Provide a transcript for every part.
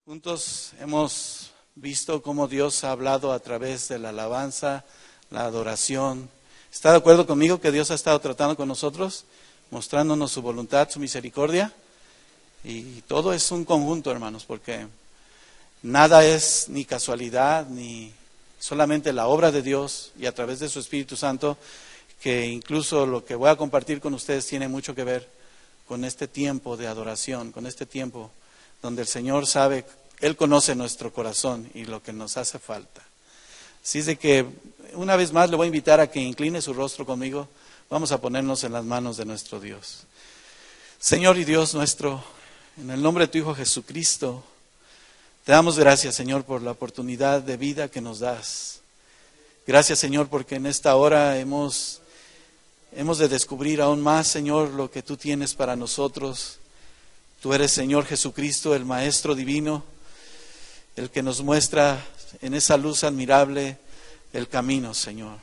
Juntos hemos visto cómo Dios ha hablado a través de la alabanza, la adoración. ¿Está de acuerdo conmigo que Dios ha estado tratando con nosotros, mostrándonos su voluntad, su misericordia? Y todo es un conjunto, hermanos, porque nada es ni casualidad, ni solamente la obra de Dios y a través de su Espíritu Santo, que incluso lo que voy a compartir con ustedes tiene mucho que ver con este tiempo de adoración, con este tiempo donde el Señor sabe, Él conoce nuestro corazón y lo que nos hace falta. Así es de que una vez más le voy a invitar a que incline su rostro conmigo. Vamos a ponernos en las manos de nuestro Dios. Señor y Dios nuestro, en el nombre de tu Hijo Jesucristo, te damos gracias, Señor, por la oportunidad de vida que nos das. Gracias, Señor, porque en esta hora hemos de descubrir aún más, Señor, lo que tú tienes para nosotros. Tú eres, Señor Jesucristo, el Maestro Divino, el que nos muestra en esa luz admirable el camino, Señor.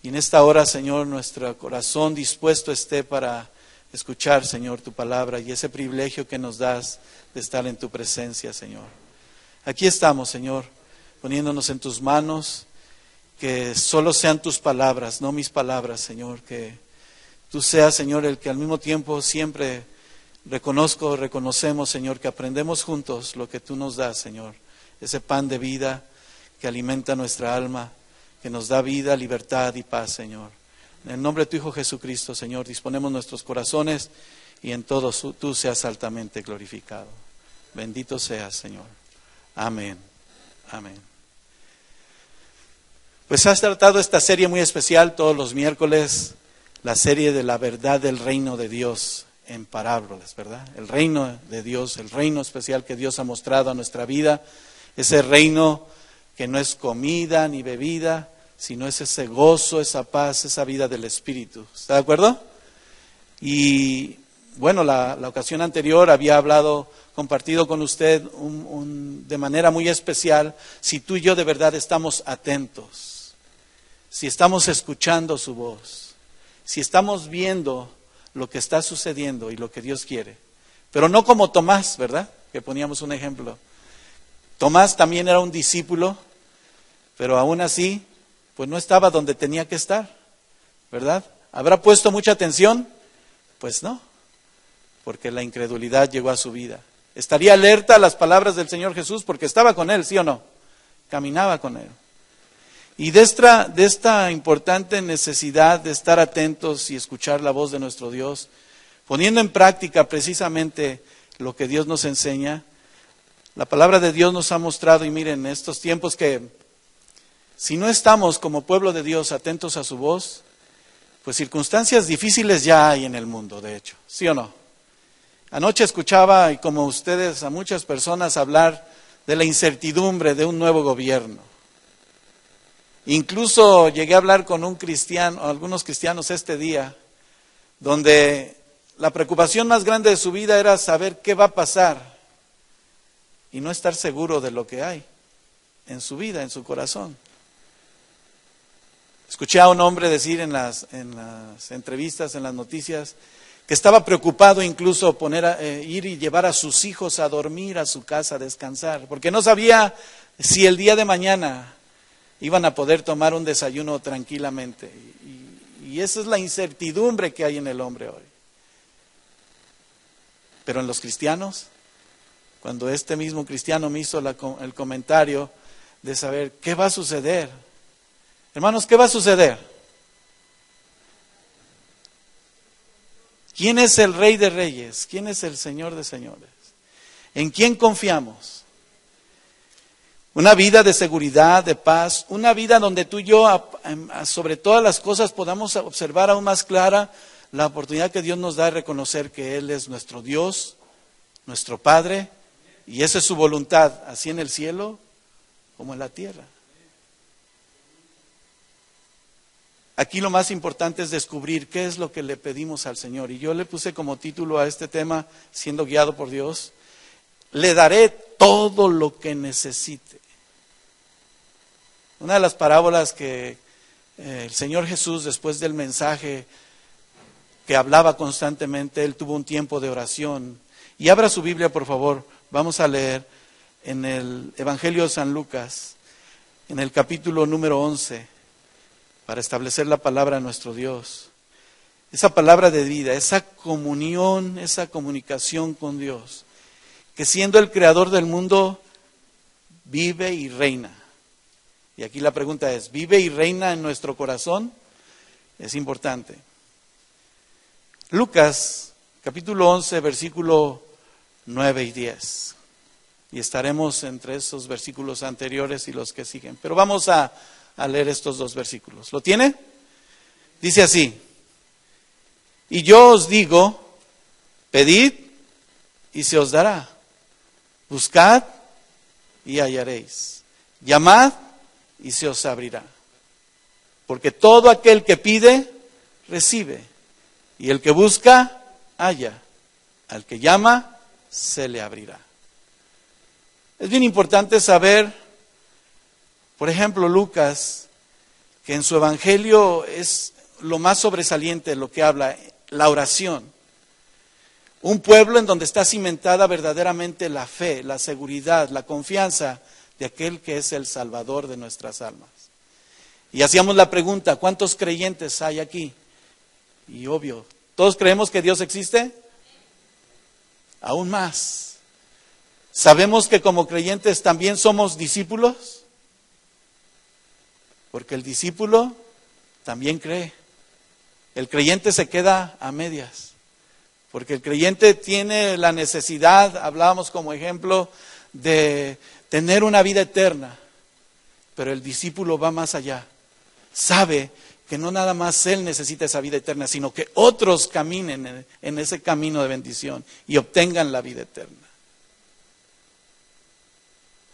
Y en esta hora, Señor, nuestro corazón dispuesto esté para escuchar, Señor, tu palabra y ese privilegio que nos das de estar en tu presencia, Señor. Aquí estamos, Señor, poniéndonos en tus manos, que solo sean tus palabras, no mis palabras, Señor, que tú seas, Señor, el que al mismo tiempo siempre reconocemos, Señor, que aprendemos juntos lo que tú nos das, Señor, ese pan de vida que alimenta nuestra alma, que nos da vida, libertad y paz, Señor. En el nombre de tu Hijo Jesucristo, Señor, disponemos nuestros corazones y en todo tú seas altamente glorificado. Bendito seas, Señor. Amén. Amén. Pues has tratado esta serie muy especial todos los miércoles, la serie de la verdad del reino de Dios en parábolas, ¿verdad? El reino de Dios, el reino especial que Dios ha mostrado a nuestra vida, ese reino que no es comida ni bebida, sino es ese gozo, esa paz, esa vida del Espíritu. ¿Está de acuerdo? Y bueno, la ocasión anterior había compartido con usted de manera muy especial, si tú y yo de verdad estamos atentos, si estamos escuchando su voz, si estamos viendo lo que está sucediendo y lo que Dios quiere. Pero no como Tomás, ¿verdad? Que poníamos un ejemplo. Tomás también era un discípulo, pero aún así, pues no estaba donde tenía que estar, ¿verdad? ¿Habrá puesto mucha atención? Pues no, porque la incredulidad llegó a su vida. Estaría alerta a las palabras del Señor Jesús porque estaba con Él, ¿sí o no? Caminaba con Él. Y de esta importante necesidad de estar atentos y escuchar la voz de nuestro Dios, poniendo en práctica precisamente lo que Dios nos enseña, la palabra de Dios nos ha mostrado, y miren, en estos tiempos que si no estamos como pueblo de Dios atentos a su voz, pues circunstancias difíciles ya hay en el mundo, de hecho, ¿sí o no? Anoche escuchaba, y como ustedes, a muchas personas hablar de la incertidumbre de un nuevo gobierno. Incluso llegué a hablar con algunos cristianos este día, donde la preocupación más grande de su vida era saber qué va a pasar y no estar seguro de lo que hay en su vida, en su corazón. Escuché a un hombre decir en las entrevistas, en las noticias, que estaba preocupado incluso ir y llevar a sus hijos a dormir a su casa, a descansar, porque no sabía si el día de mañana iban a poder tomar un desayuno tranquilamente. Y esa es la incertidumbre que hay en el hombre hoy. Pero en los cristianos, cuando este mismo cristiano me hizo el comentario de saber qué va a suceder. Hermanos, ¿qué va a suceder? ¿Quién es el Rey de Reyes? ¿Quién es el Señor de Señores? ¿En quién confiamos? Una vida de seguridad, de paz, una vida donde tú y yo, sobre todas las cosas, podamos observar aún más clara la oportunidad que Dios nos da de reconocer que Él es nuestro Dios, nuestro Padre, y esa es su voluntad, así en el cielo como en la tierra. Aquí lo más importante es descubrir qué es lo que le pedimos al Señor. Y yo le puse como título a este tema, siendo guiado por Dios, le daré todo lo que necesite. Una de las parábolas que el Señor Jesús, después del mensaje que hablaba constantemente, Él tuvo un tiempo de oración. Y abra su Biblia, por favor, vamos a leer en el Evangelio de San Lucas, en el capítulo número 11, para establecer la palabra de nuestro Dios. Esa palabra de vida, esa comunión, esa comunicación con Dios, que siendo el creador del mundo, vive y reina. Y aquí la pregunta es, ¿vive y reina en nuestro corazón? Es importante. Lucas, capítulo 11, versículo 9 y 10. Y estaremos entre esos versículos anteriores y los que siguen. Pero vamos a leer estos dos versículos. ¿Lo tiene? Dice así: y yo os digo, pedid y se os dará. Buscad y hallaréis. Llamad y se os abrirá. Porque todo aquel que pide, recibe. Y el que busca, halla. Al que llama, se le abrirá. Es bien importante saber, por ejemplo, Lucas, que en su evangelio es lo más sobresaliente lo que habla, la oración. Un pueblo en donde está cimentada verdaderamente la fe, la seguridad, la confianza de aquel que es el Salvador de nuestras almas. Y hacíamos la pregunta, ¿cuántos creyentes hay aquí? Y obvio, ¿todos creemos que Dios existe? Aún más. ¿Sabemos que como creyentes también somos discípulos? Porque el discípulo también cree. El creyente se queda a medias. Porque el creyente tiene la necesidad, hablábamos como ejemplo, de tener una vida eterna. Pero el discípulo va más allá. Sabe que no nada más él necesita esa vida eterna, sino que otros caminen en ese camino de bendición y obtengan la vida eterna.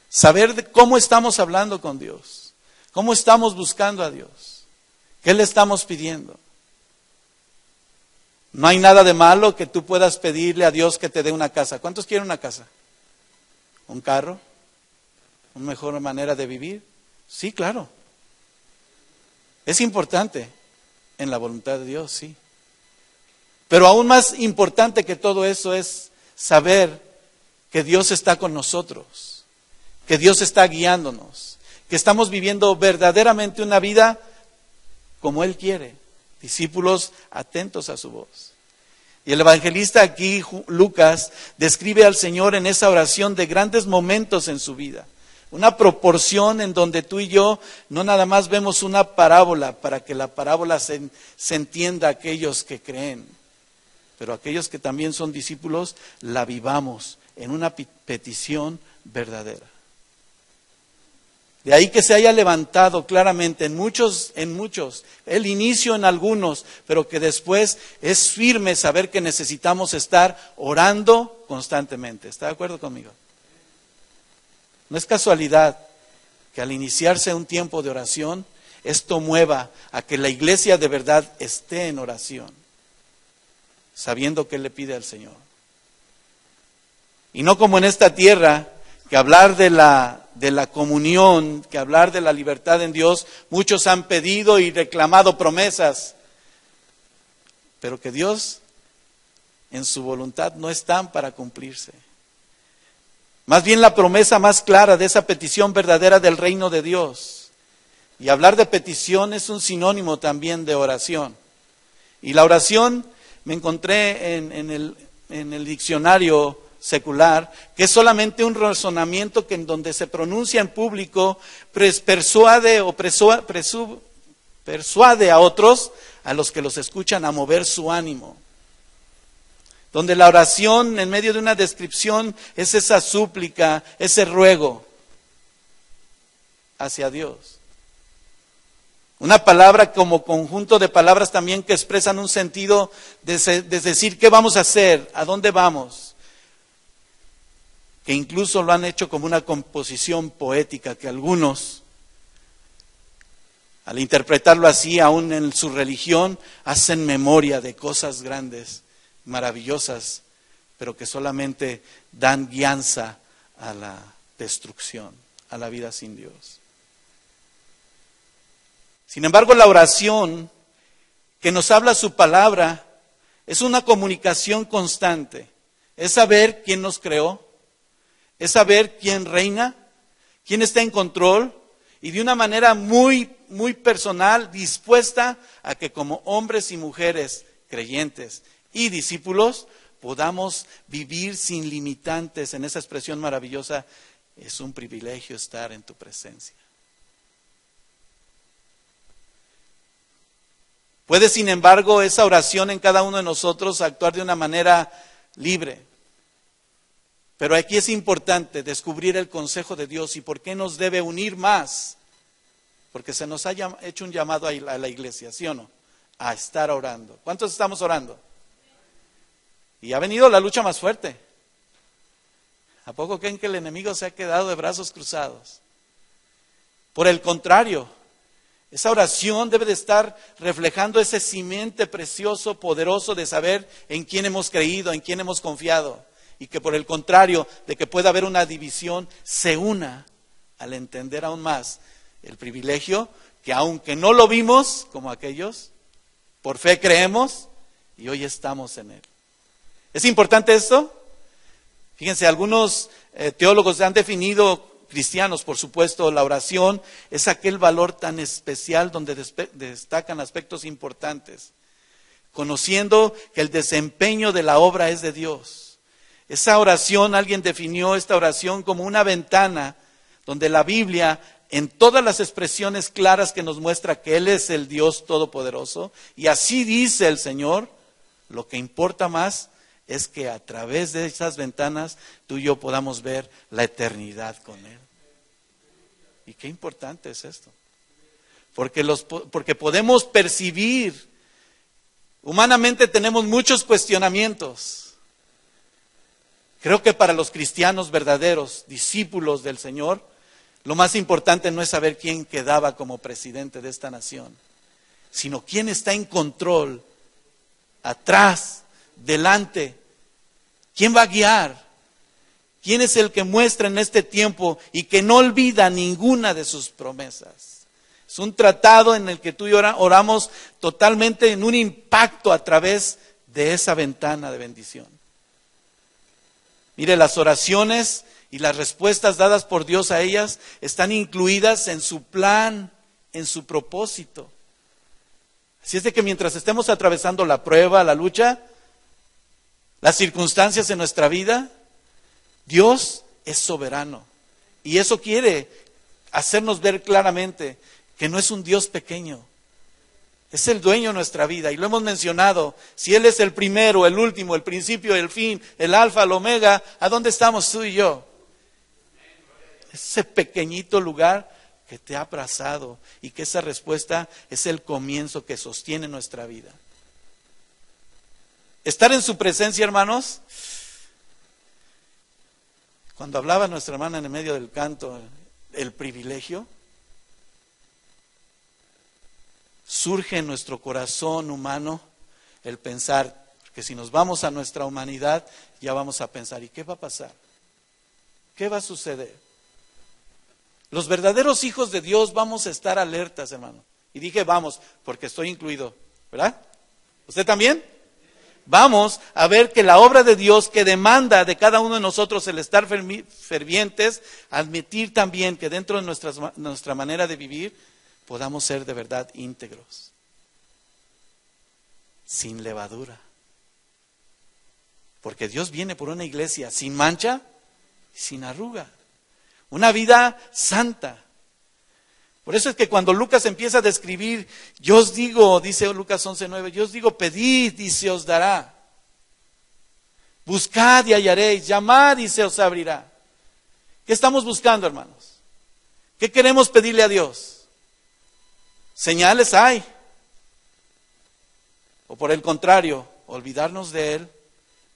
Saber cómo estamos hablando con Dios, cómo estamos buscando a Dios, qué le estamos pidiendo. No hay nada de malo que tú puedas pedirle a Dios que te dé una casa. ¿Cuántos quieren una casa? ¿Un carro? ¿Una mejor manera de vivir? Sí, claro. Es importante en la voluntad de Dios, sí. Pero aún más importante que todo eso es saber que Dios está con nosotros, que Dios está guiándonos, que estamos viviendo verdaderamente una vida como Él quiere, discípulos atentos a su voz. Y el evangelista aquí, Lucas, describe al Señor en esa oración de grandes momentos en su vida. Una proporción en donde tú y yo no nada más vemos una parábola para que la parábola se entienda a aquellos que creen, pero aquellos que también son discípulos la vivamos en una petición verdadera. De ahí que se haya levantado claramente en muchos, el inicio en algunos, pero que después es firme saber que necesitamos estar orando constantemente. ¿Está de acuerdo conmigo? No es casualidad que al iniciarse un tiempo de oración, esto mueva a que la iglesia de verdad esté en oración, sabiendo qué le pide al Señor. Y no como en esta tierra, que hablar de la comunión, que hablar de la libertad en Dios, muchos han pedido y reclamado promesas, pero que Dios en su voluntad no están para cumplirse. Más bien la promesa más clara de esa petición verdadera del reino de Dios. Y hablar de petición es un sinónimo también de oración. Y la oración, me encontré en el diccionario secular, que es solamente un razonamiento que en donde se pronuncia en público, persuade a otros, a los que los escuchan, a mover su ánimo. Donde la oración en medio de una descripción es esa súplica, ese ruego hacia Dios. Una palabra como conjunto de palabras también que expresan un sentido de decir qué vamos a hacer, a dónde vamos. Que incluso lo han hecho como una composición poética que algunos, al interpretarlo así, aún en su religión, hacen memoria de cosas grandes, maravillosas, pero que solamente dan guianza a la destrucción, a la vida sin Dios. Sin embargo, la oración que nos habla su palabra es una comunicación constante, es saber quién nos creó, Es saber quién reina, quién está en control y de una manera muy, muy personal, dispuesta a que como hombres y mujeres creyentes y discípulos podamos vivir sin limitantes. En esa expresión maravillosa, es un privilegio estar en tu presencia. Puede, sin embargo, esa oración en cada uno de nosotros actuar de una manera libre. Pero aquí es importante descubrir el consejo de Dios y por qué nos debe unir más. Porque se nos ha hecho un llamado a la iglesia, ¿sí o no? A estar orando. ¿Cuántos estamos orando? Y ha venido la lucha más fuerte. ¿A poco creen que el enemigo se ha quedado de brazos cruzados? Por el contrario, esa oración debe de estar reflejando ese simiente precioso, poderoso de saber en quién hemos creído, en quién hemos confiado. Y que por el contrario de que pueda haber una división, se una al entender aún más el privilegio que aunque no lo vimos como aquellos, por fe creemos y hoy estamos en él. ¿Es importante esto? Fíjense, algunos teólogos han definido, cristianos por supuesto, la oración es aquel valor tan especial donde destacan aspectos importantes, conociendo que el desempeño de la obra es de Dios. Esa oración, alguien definió esta oración como una ventana donde la Biblia, en todas las expresiones claras que nos muestra que Él es el Dios Todopoderoso, y así dice el Señor, lo que importa más es que a través de esas ventanas tú y yo podamos ver la eternidad con Él. Y qué importante es esto. Porque podemos percibir, humanamente tenemos muchos cuestionamientos. Creo que para los cristianos verdaderos, discípulos del Señor, lo más importante no es saber quién quedaba como presidente de esta nación, sino quién está en control, atrás, delante, quién va a guiar, quién es el que muestra en este tiempo y que no olvida ninguna de sus promesas. Es un tratado en el que tú y yo oramos totalmente en un impacto a través de esa ventana de bendición. Mire, las oraciones y las respuestas dadas por Dios a ellas están incluidas en su plan, en su propósito. Así es de que mientras estemos atravesando la prueba, la lucha, las circunstancias en nuestra vida, Dios es soberano. Y eso quiere hacernos ver claramente que no es un Dios pequeño. Es el dueño de nuestra vida y lo hemos mencionado. Si Él es el primero, el último, el principio, el fin, el alfa, el omega, ¿a dónde estamos tú y yo? Ese pequeñito lugar que te ha abrazado y que esa respuesta es el comienzo que sostiene nuestra vida. Estar en su presencia, hermanos. Cuando hablaba nuestra hermana en el medio del canto, el privilegio, surge en nuestro corazón humano el pensar, que si nos vamos a nuestra humanidad, ya vamos a pensar, ¿y qué va a pasar? ¿Qué va a suceder? Los verdaderos hijos de Dios vamos a estar alertas, hermano. Y dije vamos, porque estoy incluido, ¿verdad? ¿Usted también? Vamos a ver que la obra de Dios que demanda de cada uno de nosotros el estar fervientes, admitir también que dentro de nuestra manera de vivir, podamos ser de verdad íntegros, sin levadura. Porque Dios viene por una iglesia sin mancha y sin arruga. Una vida santa. Por eso es que cuando Lucas empieza a describir, yo os digo, dice Lucas 11:9, yo os digo, pedid y se os dará. Buscad y hallaréis, llamad y se os abrirá. ¿Qué estamos buscando, hermanos? ¿Qué queremos pedirle a Dios? Señales hay. O por el contrario, olvidarnos de Él,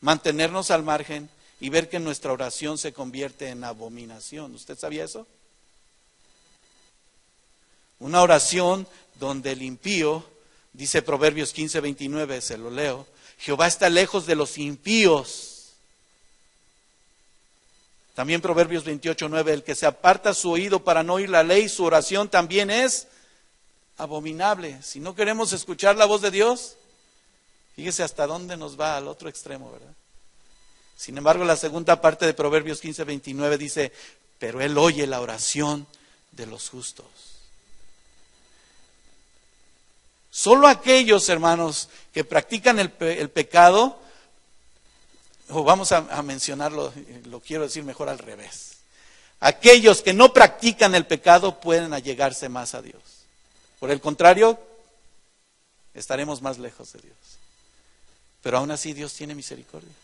mantenernos al margen y ver que nuestra oración se convierte en abominación. ¿Usted sabía eso? Una oración donde el impío, dice Proverbios 15:29, se lo leo, Jehová está lejos de los impíos. También Proverbios 28:9, el que se aparta su oído para no oír la ley, su oración también es abominable. Si no queremos escuchar la voz de Dios, fíjese hasta dónde nos va, al otro extremo, ¿verdad? Sin embargo, la segunda parte de Proverbios 15:29 dice, pero Él oye la oración de los justos. Solo aquellos, hermanos, que practican el pecado, o vamos a mencionarlo, lo quiero decir mejor al revés. Aquellos que no practican el pecado pueden allegarse más a Dios. Por el contrario, estaremos más lejos de Dios. Pero aún así Dios tiene misericordia.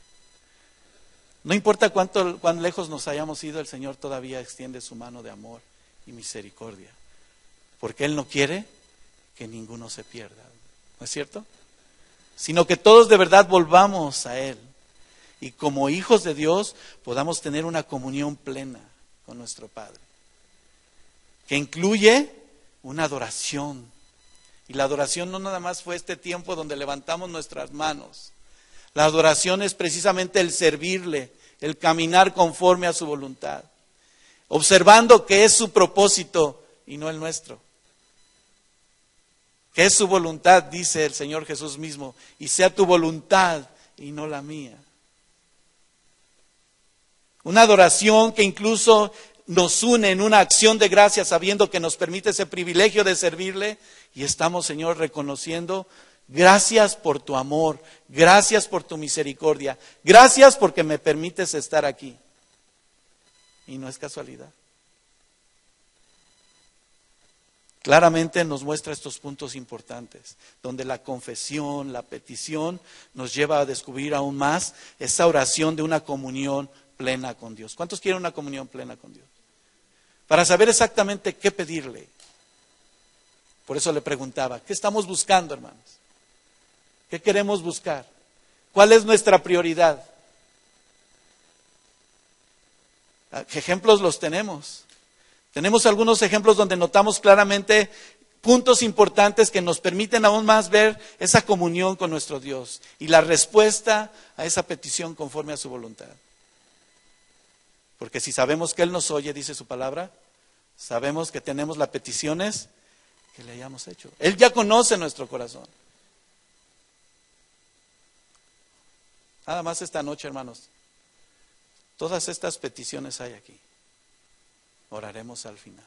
No importa cuán lejos nos hayamos ido, el Señor todavía extiende su mano de amor y misericordia. Porque Él no quiere que ninguno se pierda. ¿No es cierto? Sino que todos de verdad volvamos a Él. Y como hijos de Dios podamos tener una comunión plena con nuestro Padre. Que incluye una adoración. Y la adoración no nada más fue este tiempo donde levantamos nuestras manos. La adoración es precisamente el servirle, el caminar conforme a su voluntad. Observando que es su propósito y no el nuestro. Que es su voluntad, dice el Señor Jesús mismo, y sea tu voluntad y no la mía. Una adoración que incluso nos une en una acción de gracia, sabiendo que nos permite ese privilegio de servirle, y estamos, Señor, reconociendo, gracias por tu amor, gracias por tu misericordia, gracias porque me permites estar aquí. Y no es casualidad. Claramente nos muestra estos puntos importantes, donde la confesión, la petición nos lleva a descubrir aún más esa oración de una comunión plena con Dios. ¿Cuántos quieren una comunión plena con Dios? Para saber exactamente qué pedirle. Por eso le preguntaba, ¿qué estamos buscando, hermanos? ¿Qué queremos buscar? ¿Cuál es nuestra prioridad? ¿Qué ejemplos los tenemos? Tenemos algunos ejemplos donde notamos claramente puntos importantes que nos permiten aún más ver esa comunión con nuestro Dios y la respuesta a esa petición conforme a su voluntad. Porque si sabemos que Él nos oye, dice su palabra, sabemos que tenemos las peticiones que le hayamos hecho. Él ya conoce nuestro corazón. Nada más esta noche, hermanos, todas estas peticiones hay aquí. Oraremos al final.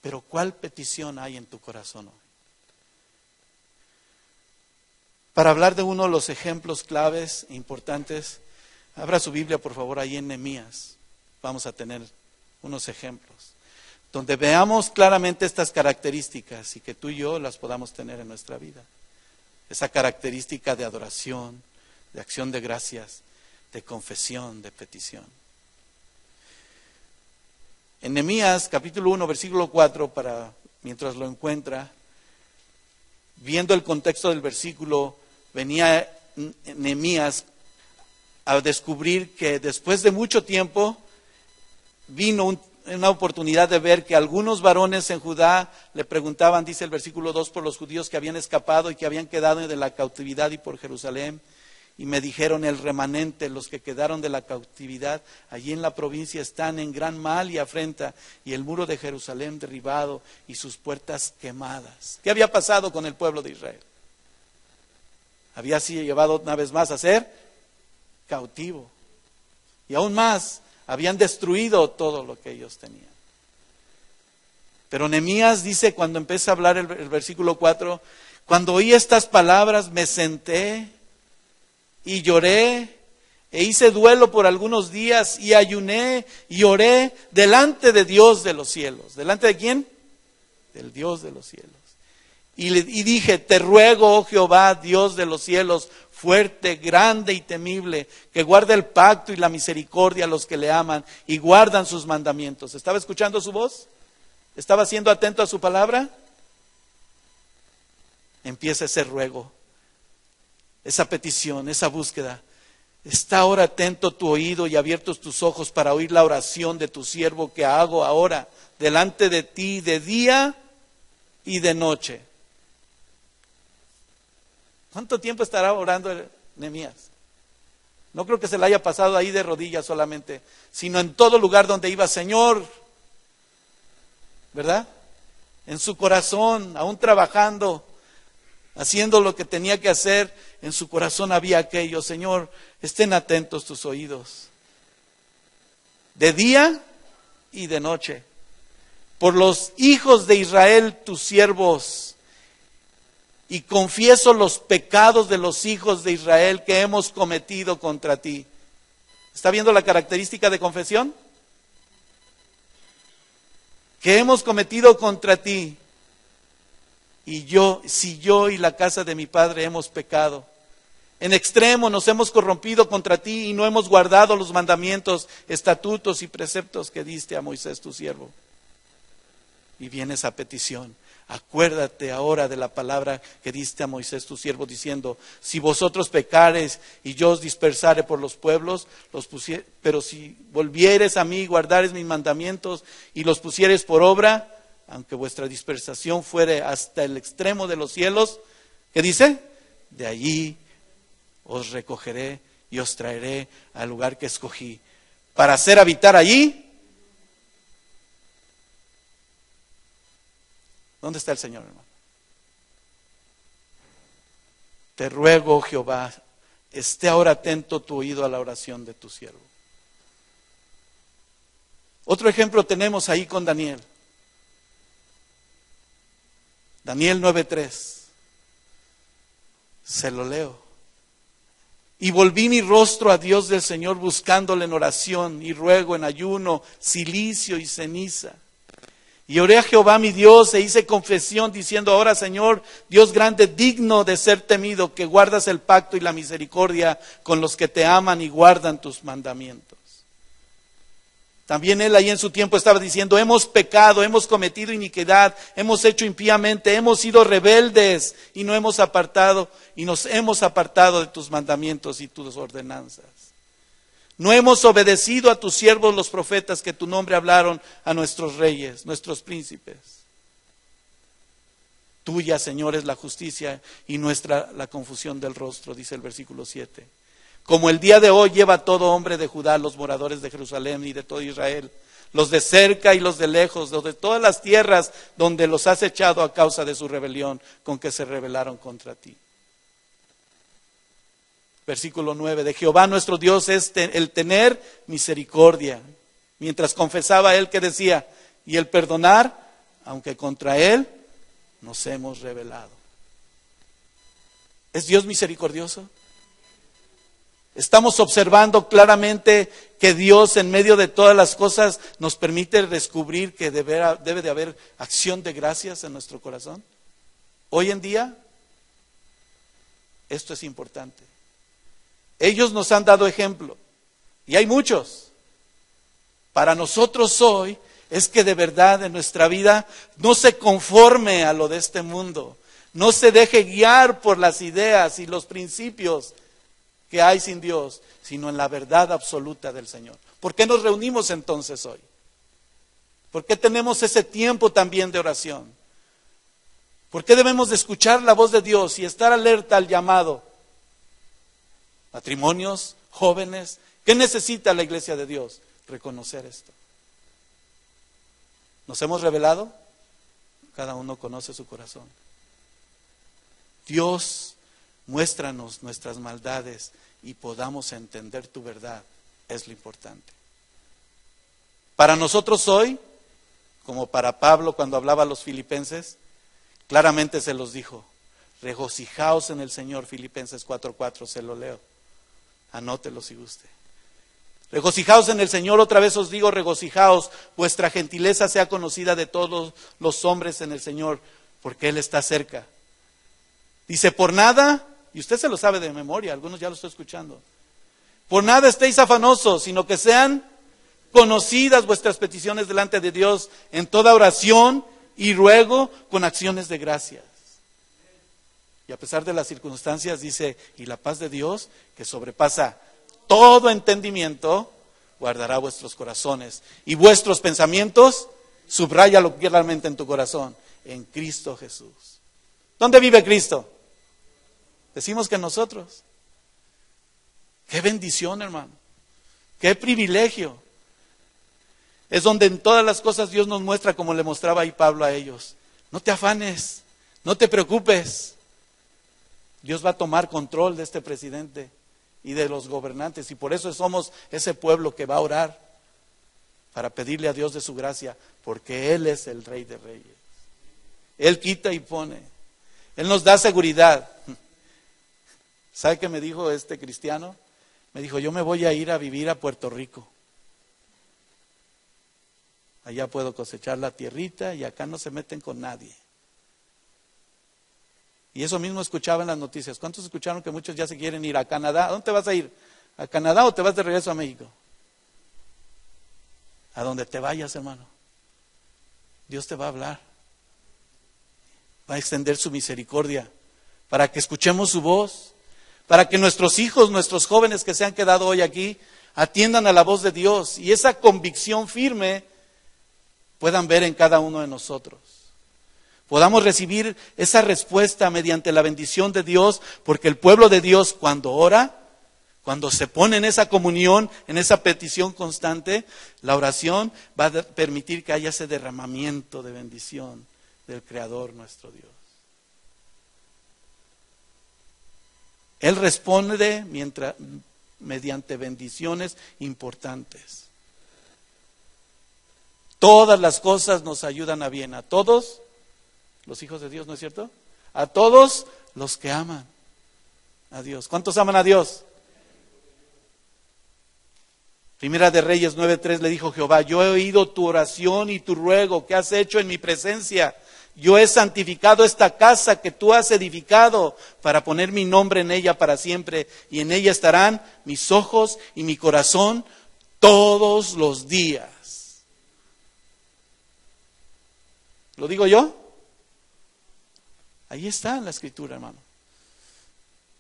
Pero ¿cuál petición hay en tu corazón hoy? Para hablar de uno de los ejemplos claves e importantes, abra su Biblia por favor ahí en Nehemías. Vamos a tener unos ejemplos donde veamos claramente estas características y que tú y yo las podamos tener en nuestra vida. Esa característica de adoración, de acción de gracias, de confesión, de petición. En Nehemías capítulo 1 versículo 4, mientras lo encuentra, viendo el contexto del versículo, venía Nehemías a descubrir que después de mucho tiempo vino una oportunidad de ver que algunos varones en Judá le preguntaban, dice el versículo 2, por los judíos que habían escapado y que habían quedado de la cautividad y por Jerusalén. Y me dijeron, el remanente, los que quedaron de la cautividad, allí en la provincia están en gran mal y afrenta, y el muro de Jerusalén derribado y sus puertas quemadas. ¿Qué había pasado con el pueblo de Israel? Había sido llevado una vez más a ser cautivo. Y aún más, habían destruido todo lo que ellos tenían. Pero Nehemías dice, cuando empieza a hablar el versículo 4, cuando oí estas palabras me senté y lloré e hice duelo por algunos días y ayuné y oré delante de Dios de los cielos. ¿Delante de quién? Del Dios de los cielos. Y dije, te ruego, oh Jehová, Dios de los cielos, fuerte, grande y temible, que guarde el pacto y la misericordia a los que le aman y guardan sus mandamientos. ¿Estaba escuchando su voz? ¿Estaba siendo atento a su palabra? Empieza ese ruego, esa petición, esa búsqueda. Está ahora atento tu oído y abiertos tus ojos para oír la oración de tu siervo que hago ahora delante de ti de día y de noche. ¿Cuánto tiempo estará orando Nehemías? No creo que se le haya pasado ahí de rodillas solamente, sino en todo lugar donde iba, Señor, ¿verdad? En su corazón, aún trabajando, haciendo lo que tenía que hacer, en su corazón había aquello: Señor, estén atentos tus oídos, de día y de noche, por los hijos de Israel, tus siervos, y confieso los pecados de los hijos de Israel que hemos cometido contra ti. ¿Está viendo la característica de confesión? Que hemos cometido contra ti. Y si yo y la casa de mi padre hemos pecado, en extremo nos hemos corrompido contra ti y no hemos guardado los mandamientos, estatutos y preceptos que diste a Moisés tu siervo. Y viene esa petición: acuérdate ahora de la palabra que diste a Moisés tu siervo, diciendo: si vosotros pecares y yo os dispersare por los pueblos, pero si volvieres a mí y guardares mis mandamientos y los pusieres por obra, aunque vuestra dispersación fuere hasta el extremo de los cielos, ¿qué dice? De allí os recogeré y os traeré al lugar que escogí, para hacer habitar allí. ¿Dónde está el Señor, hermano? Te ruego, Jehová, esté ahora atento tu oído a la oración de tu siervo. Otro ejemplo tenemos ahí con Daniel. Daniel 9:3. Se lo leo. Y volví mi rostro a Dios del Señor, buscándole en oración y ruego, en ayuno, cilicio y ceniza. Y oré a Jehová mi Dios e hice confesión diciendo: ahora, Señor, Dios grande, digno de ser temido, que guardas el pacto y la misericordia con los que te aman y guardan tus mandamientos. También él ahí en su tiempo estaba diciendo: hemos pecado, hemos cometido iniquidad, hemos hecho impíamente, hemos sido rebeldes y nos hemos apartado de tus mandamientos y tus ordenanzas. No hemos obedecido a tus siervos los profetas que tu nombre hablaron a nuestros reyes, nuestros príncipes. Tuya, Señor, es la justicia y nuestra la confusión del rostro, dice el versículo 7. Como el día de hoy lleva todo hombre de Judá, los moradores de Jerusalén y de todo Israel, los de cerca y los de lejos, los de todas las tierras donde los has echado a causa de su rebelión con que se rebelaron contra ti. Versículo 9, de Jehová nuestro Dios es el tener misericordia. Mientras confesaba él, que decía, y el perdonar, aunque contra él nos hemos rebelado. ¿Es Dios misericordioso? Estamos observando claramente que Dios, en medio de todas las cosas, nos permite descubrir que debe de haber acción de gracias en nuestro corazón. Hoy en día, esto es importante. Ellos nos han dado ejemplo, y hay muchos. Para nosotros hoy es que de verdad en nuestra vida no se conforme a lo de este mundo, no se deje guiar por las ideas y los principios que hay sin Dios, sino en la verdad absoluta del Señor. ¿Por qué nos reunimos entonces hoy? ¿Por qué tenemos ese tiempo también de oración? ¿Por qué debemos de escuchar la voz de Dios y estar alerta al llamado? Matrimonios, jóvenes, ¿qué necesita la iglesia de Dios? Reconocer esto. ¿Nos hemos revelado? Cada uno conoce su corazón. Dios, muéstranos nuestras maldades y podamos entender tu verdad, es lo importante. Para nosotros hoy, como para Pablo cuando hablaba a los filipenses, claramente se los dijo: regocijaos en el Señor. Filipenses 4:4, se lo leo, anótelo si guste. Regocijaos en el Señor, otra vez os digo, regocijaos, vuestra gentileza sea conocida de todos los hombres en el Señor, porque Él está cerca. Dice, por nada, y usted se lo sabe de memoria, algunos ya lo estoy escuchando, por nada estéis afanosos, sino que sean conocidas vuestras peticiones delante de Dios en toda oración y ruego con acciones de gracias. Y a pesar de las circunstancias dice, y la paz de Dios, que sobrepasa todo entendimiento, guardará vuestros corazones y vuestros pensamientos, subráyalo claramente en tu corazón, en Cristo Jesús. ¿Dónde vive Cristo? Decimos que nosotros. Qué bendición, hermano. Qué privilegio. Es donde en todas las cosas Dios nos muestra, como le mostraba ahí Pablo a ellos. No te afanes, no te preocupes. Dios va a tomar control de este presidente y de los gobernantes, y por eso somos ese pueblo que va a orar para pedirle a Dios de su gracia, porque Él es el Rey de Reyes. Él quita y pone. Él nos da seguridad. ¿Sabe qué me dijo este cristiano? Me dijo, yo me voy a ir a vivir a Puerto Rico. Allá puedo cosechar la tierrita y acá no se meten con nadie. Y eso mismo escuchaba en las noticias. ¿Cuántos escucharon que muchos ya se quieren ir a Canadá? ¿A dónde te vas a ir? ¿A Canadá o te vas de regreso a México? A donde te vayas, hermano. Dios te va a hablar. Va a extender su misericordia para que escuchemos su voz, para que nuestros hijos, nuestros jóvenes que se han quedado hoy aquí, atiendan a la voz de Dios y esa convicción firme puedan ver en cada uno de nosotros. Podamos recibir esa respuesta mediante la bendición de Dios, porque el pueblo de Dios cuando ora, cuando se pone en esa comunión, en esa petición constante, la oración va a permitir que haya ese derramamiento de bendición del Creador nuestro Dios. Él responde mediante bendiciones importantes. Todas las cosas nos ayudan a bien, a todos los hijos de Dios, ¿no es cierto? A todos los que aman a Dios. ¿Cuántos aman a Dios? Primera de Reyes 9:3 le dijo Jehová, yo he oído tu oración y tu ruego que has hecho en mi presencia. Yo he santificado esta casa que tú has edificado para poner mi nombre en ella para siempre, y en ella estarán mis ojos y mi corazón todos los días. ¿Lo digo yo? Ahí está en la Escritura, hermano.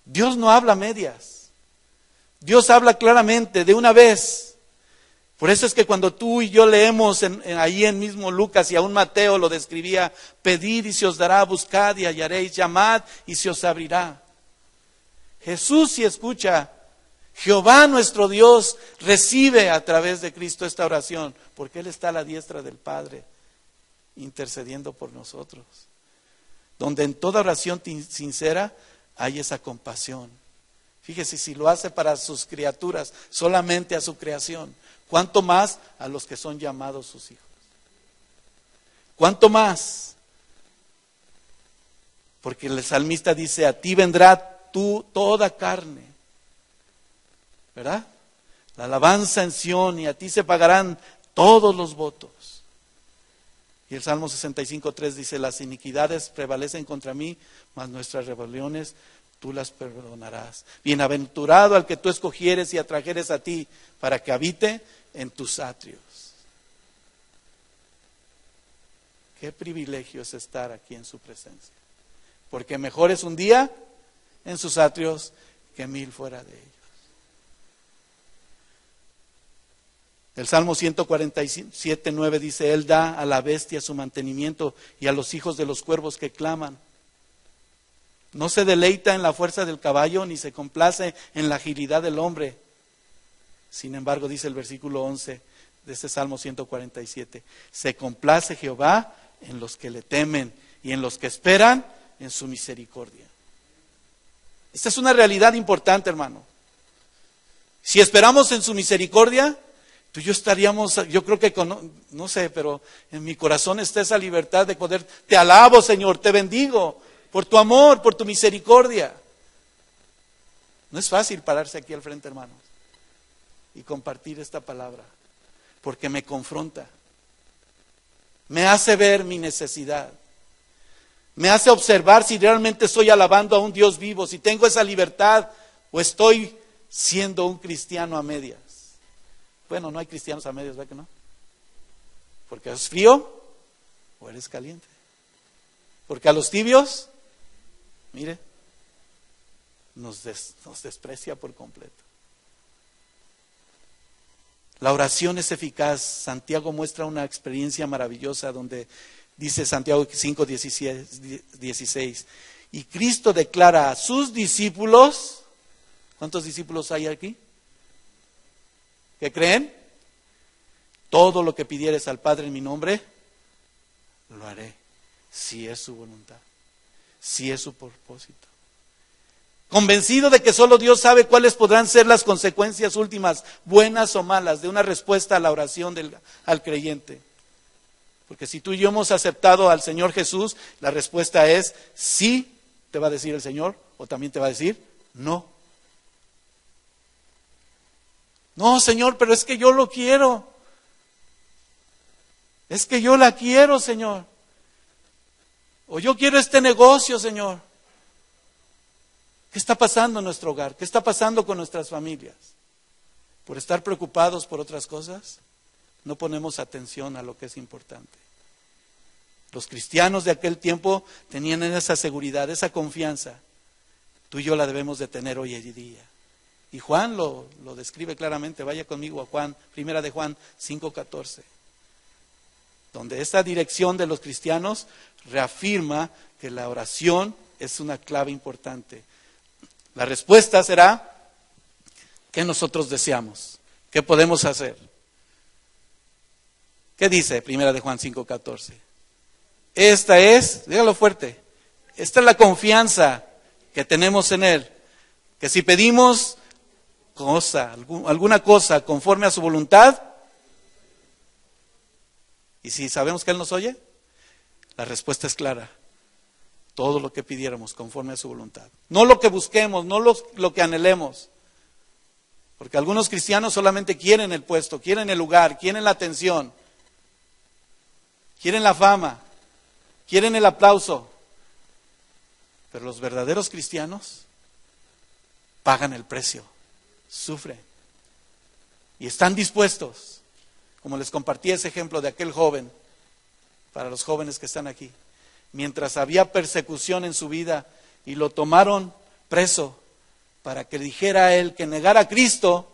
Dios no habla a medias. Dios habla claramente, de una vez. Por eso es que cuando tú y yo leemos ahí en mismo Lucas, y aún Mateo lo describía, pedid y se os dará, buscad y hallaréis, llamad y se os abrirá. Jesús sí escucha. Jehová nuestro Dios recibe a través de Cristo esta oración, porque Él está a la diestra del Padre, intercediendo por nosotros. Donde en toda oración sincera hay esa compasión. Fíjese, si lo hace para sus criaturas, solamente a su creación, ¿cuánto más a los que son llamados sus hijos? ¿Cuánto más? Porque el salmista dice, a ti vendrá toda carne, ¿verdad? La alabanza en Sión, y a ti se pagarán todos los votos. Y el Salmo 65:3 dice, las iniquidades prevalecen contra mí, mas nuestras rebeliones tú las perdonarás. Bienaventurado al que tú escogieres y atrajeres a ti, para que habite en tus atrios. Qué privilegio es estar aquí en su presencia, porque mejor es un día en sus atrios que 1000 fuera de ellos. El Salmo 147:9 dice, Él da a la bestia su mantenimiento y a los hijos de los cuervos que claman. No se deleita en la fuerza del caballo, ni se complace en la agilidad del hombre. Sin embargo, dice el versículo 11 de este Salmo 147, se complace Jehová en los que le temen y en los que esperan en su misericordia. Esta es una realidad importante, hermano. Si esperamos en su misericordia, tú y yo estaríamos, yo creo que, no sé, pero en mi corazón está esa libertad de poder, te alabo, Señor, te bendigo por tu amor, por tu misericordia. No es fácil pararse aquí al frente, hermanos, y compartir esta palabra, porque me confronta, me hace ver mi necesidad, me hace observar si realmente estoy alabando a un Dios vivo, si tengo esa libertad o estoy siendo un cristiano a medias. Bueno, no hay cristianos a medias, ¿verdad que no? Porque es frío o eres caliente. Porque a los tibios, mire, nos desprecia por completo. La oración es eficaz. Santiago muestra una experiencia maravillosa donde dice Santiago 5:16, y Cristo declara a sus discípulos, ¿cuántos discípulos hay aquí? ¿Qué creen? Todo lo que pidieres al Padre en mi nombre, lo haré, si es su voluntad, si es su propósito. convencido de que solo Dios sabe cuáles podrán ser las consecuencias últimas, buenas o malas, de una respuesta a la oración al creyente. Porque si tú y yo hemos aceptado al Señor Jesús, la respuesta es sí, te va a decir el Señor, o también te va a decir no. No, Señor, pero es que yo lo quiero. Es que yo la quiero, Señor. O yo quiero este negocio, Señor. ¿Qué está pasando en nuestro hogar? ¿Qué está pasando con nuestras familias? Por estar preocupados por otras cosas, no ponemos atención a lo que es importante. Los cristianos de aquel tiempo tenían esa seguridad, esa confianza. Tú y yo la debemos de tener hoy en día. Y Juan lo describe claramente. Vaya conmigo a Juan, primera de Juan 5:14. Donde esta dirección de los cristianos reafirma que la oración es una clave importante. La respuesta será, ¿qué nosotros deseamos? ¿Qué podemos hacer? ¿Qué dice primera de Juan 5:14? Esta es, dígalo fuerte, esta es la confianza que tenemos en Él, que si pedimos alguna cosa conforme a su voluntad, y si sabemos que Él nos oye, la respuesta es clara. Todo lo que pidiéramos conforme a su voluntad. No lo que busquemos, no lo que anhelemos. Porque algunos cristianos solamente quieren el puesto, quieren el lugar, quieren la atención, quieren la fama, quieren el aplauso. Pero los verdaderos cristianos pagan el precio, sufren y están dispuestos, como les compartí ese ejemplo de aquel joven, para los jóvenes que están aquí. Mientras había persecución en su vida y lo tomaron preso para que dijera a él que negara a Cristo,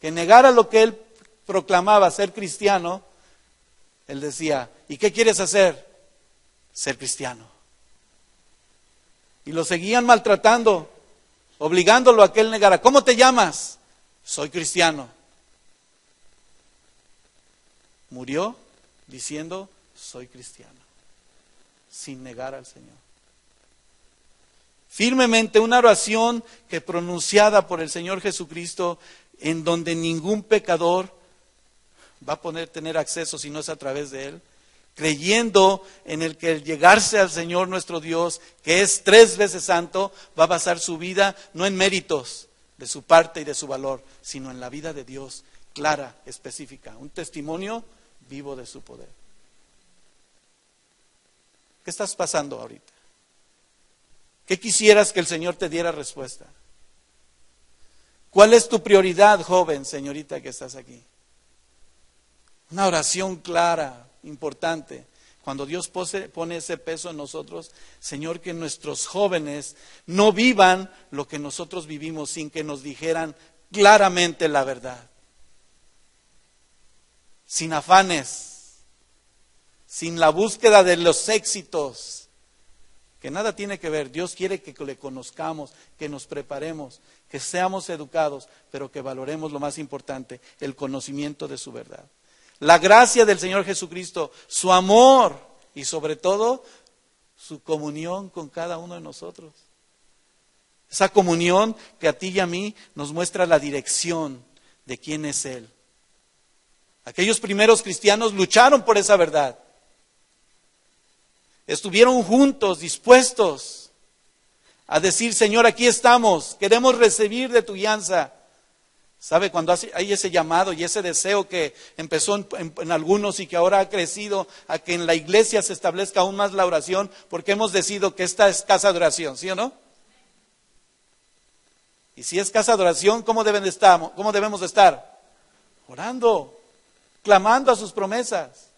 que negara lo que él proclamaba ser cristiano, él decía, ¿y qué quieres hacer? Ser cristiano. Y lo seguían maltratando, obligándolo a que él negara. ¿Cómo te llamas? Soy cristiano. Murió diciendo, soy cristiano, sin negar al Señor. Firmemente una oración que pronunciada por el Señor Jesucristo, en donde ningún pecador va a tener acceso si no es a través de Él, creyendo en el que el llegarse al Señor nuestro Dios, que es 3 veces santo, va a basar su vida no en méritos de su parte y de su valor, sino en la vida de Dios, clara, específica, un testimonio vivo de su poder. ¿Qué estás pasando ahorita? ¿Qué quisieras que el Señor te diera respuesta? ¿Cuál es tu prioridad, joven, señorita que estás aquí? Una oración clara, importante. Cuando Dios pone ese peso en nosotros, Señor, que nuestros jóvenes no vivan lo que nosotros vivimos sin que nos dijeran claramente la verdad. Sin afanes, sin la búsqueda de los éxitos, que nada tiene que ver. Dios quiere que le conozcamos, que nos preparemos, que seamos educados, pero que valoremos lo más importante, el conocimiento de su verdad. La gracia del Señor Jesucristo, su amor y sobre todo su comunión con cada uno de nosotros. Esa comunión que a ti y a mí nos muestra la dirección de quién es Él. Aquellos primeros cristianos lucharon por esa verdad. Estuvieron juntos, dispuestos a decir, Señor, aquí estamos, queremos recibir de tu guianza. ¿Sabe? Cuando hay ese llamado y ese deseo que empezó en algunos y que ahora ha crecido a que en la iglesia se establezca aún más la oración, porque hemos decidido que esta es casa de oración, ¿sí o no? Y si es casa de oración, ¿cómo debemos de estar? Orando, clamando a sus promesas.